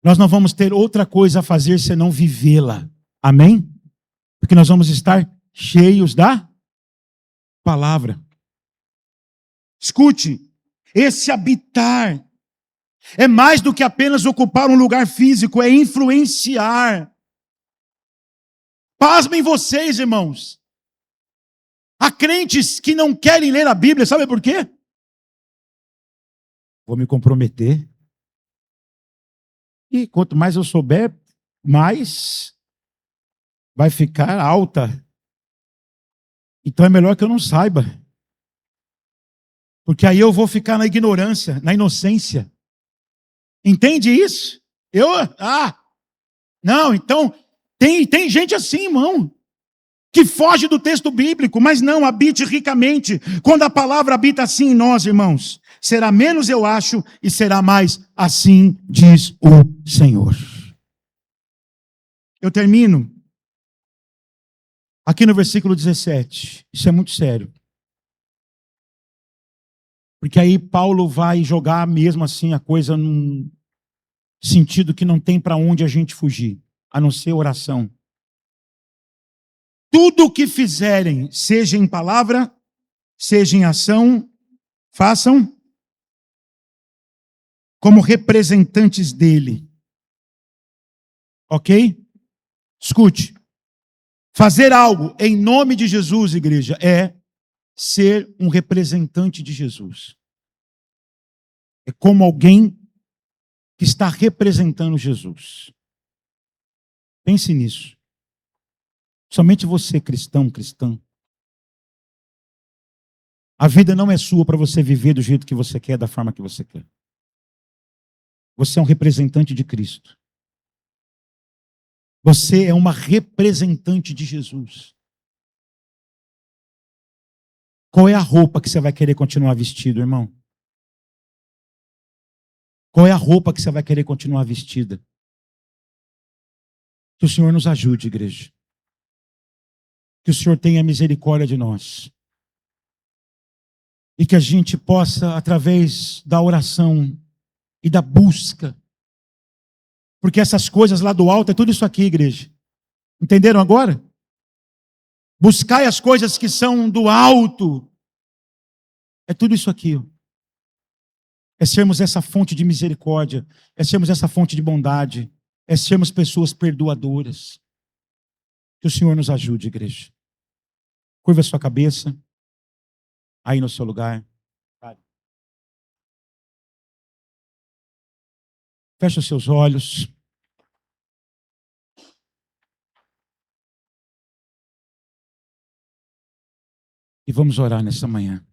nós não vamos ter outra coisa a fazer senão vivê-la. Amém? Porque nós vamos estar cheios da palavra. Escute, esse habitar é mais do que apenas ocupar um lugar físico, é influenciar. Pasmem vocês, irmãos. Há crentes que não querem ler a Bíblia, sabe por quê? Vou me comprometer. E quanto mais eu souber, mais vai ficar alta. Então é melhor que eu não saiba. Porque aí eu vou ficar na ignorância, na inocência. Entende isso? Não, então, tem gente assim, irmão, que foge do texto bíblico, mas não, habite ricamente. Quando a palavra habita assim em nós, irmãos, será menos, eu acho, e será mais, assim diz o Senhor. Eu termino aqui no versículo 17. Isso é muito sério. Porque aí Paulo vai jogar mesmo assim a coisa num sentido que não tem para onde a gente fugir, a não ser oração. Tudo o que fizerem, seja em palavra, seja em ação, façam como representantes dele. Ok? Escute, Fazer algo em nome de Jesus, igreja, é ser um representante de Jesus. É como alguém que está representando Jesus. Pense nisso. Somente você, cristão, cristã. A vida não é sua para você viver do jeito que você quer, da forma que você quer. Você é um representante de Cristo. Você é uma representante de Jesus. Qual é a roupa que você vai querer continuar vestido, irmão? Qual é a roupa que você vai querer continuar vestida? Que o Senhor nos ajude, igreja. Que o Senhor tenha misericórdia de nós. E que a gente possa, através da oração e da busca, porque essas coisas lá do alto é tudo isso aqui, igreja. Entenderam agora? Buscai as coisas que são do alto. É tudo isso aqui. É sermos essa fonte de misericórdia. É sermos essa fonte de bondade. É sermos pessoas perdoadoras. Que o Senhor nos ajude, igreja. Curva a sua cabeça. Aí no seu lugar. Feche os seus olhos. E vamos orar nessa manhã.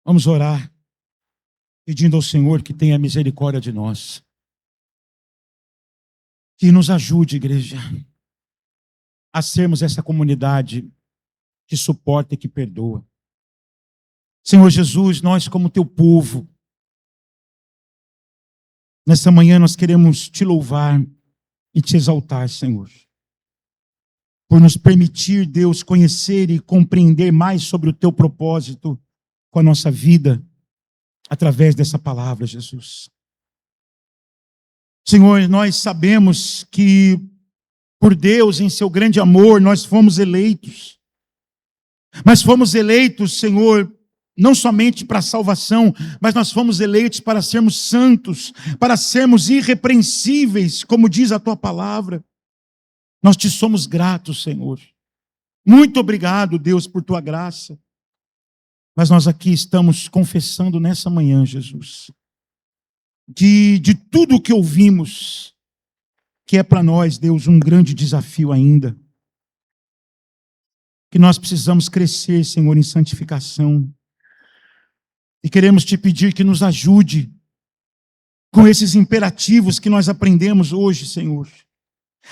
Vamos orar, pedindo ao Senhor que tenha misericórdia de nós. Que nos ajude, igreja, a sermos essa comunidade que suporta e que perdoa. Senhor Jesus, nós como teu povo, nessa manhã nós queremos te louvar e te exaltar, Senhor. Por nos permitir, Deus, conhecer e compreender mais sobre o teu propósito com a nossa vida, através dessa palavra, Jesus. Senhor, nós sabemos que, por Deus, em seu grande amor, nós fomos eleitos. Mas fomos eleitos, Senhor, não somente para a salvação, mas nós fomos eleitos para sermos santos, para sermos irrepreensíveis, como diz a tua palavra. Nós te somos gratos, Senhor. Muito obrigado, Deus, por tua graça. Mas nós aqui estamos confessando nessa manhã, Jesus, de tudo o que ouvimos, que é para nós, Deus, um grande desafio ainda. Que nós precisamos crescer, Senhor, em santificação. E queremos te pedir que nos ajude com esses imperativos que nós aprendemos hoje, Senhor,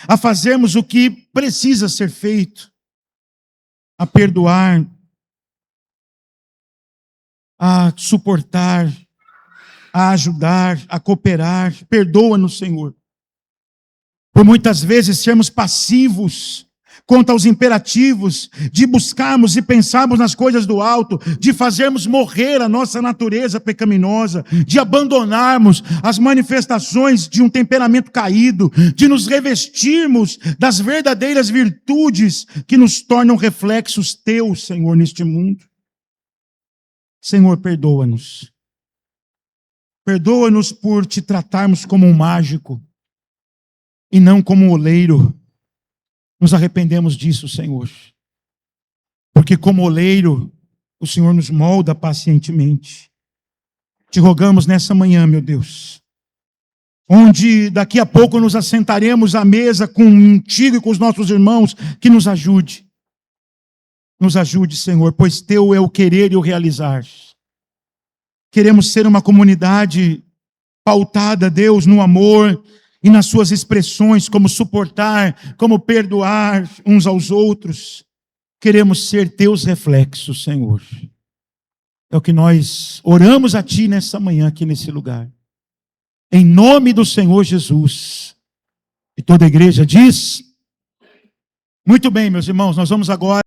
a fazermos o que precisa ser feito, a perdoar, a suportar, a ajudar, a cooperar. Perdoa-nos, Senhor, por muitas vezes sermos passivos quanto aos imperativos de buscarmos e pensarmos nas coisas do alto, de fazermos morrer a nossa natureza pecaminosa, de abandonarmos as manifestações de um temperamento caído, de nos revestirmos das verdadeiras virtudes que nos tornam reflexos teus, Senhor, neste mundo. Senhor, perdoa-nos. Perdoa-nos por te tratarmos como um mágico e não como um oleiro. Nos arrependemos disso, Senhor. Porque como oleiro, o Senhor nos molda pacientemente. Te rogamos nessa manhã, meu Deus, onde daqui a pouco nos assentaremos à mesa contigo e com os nossos irmãos, que nos ajude. Nos ajude, Senhor, pois teu é o querer e o realizar. Queremos ser uma comunidade pautada, Deus, no amor e nas suas expressões, como suportar, como perdoar uns aos outros. Queremos ser teus reflexos, Senhor. É o que nós oramos a ti nessa manhã, aqui nesse lugar. Em nome do Senhor Jesus. E toda a igreja diz: muito bem, meus irmãos, nós vamos agora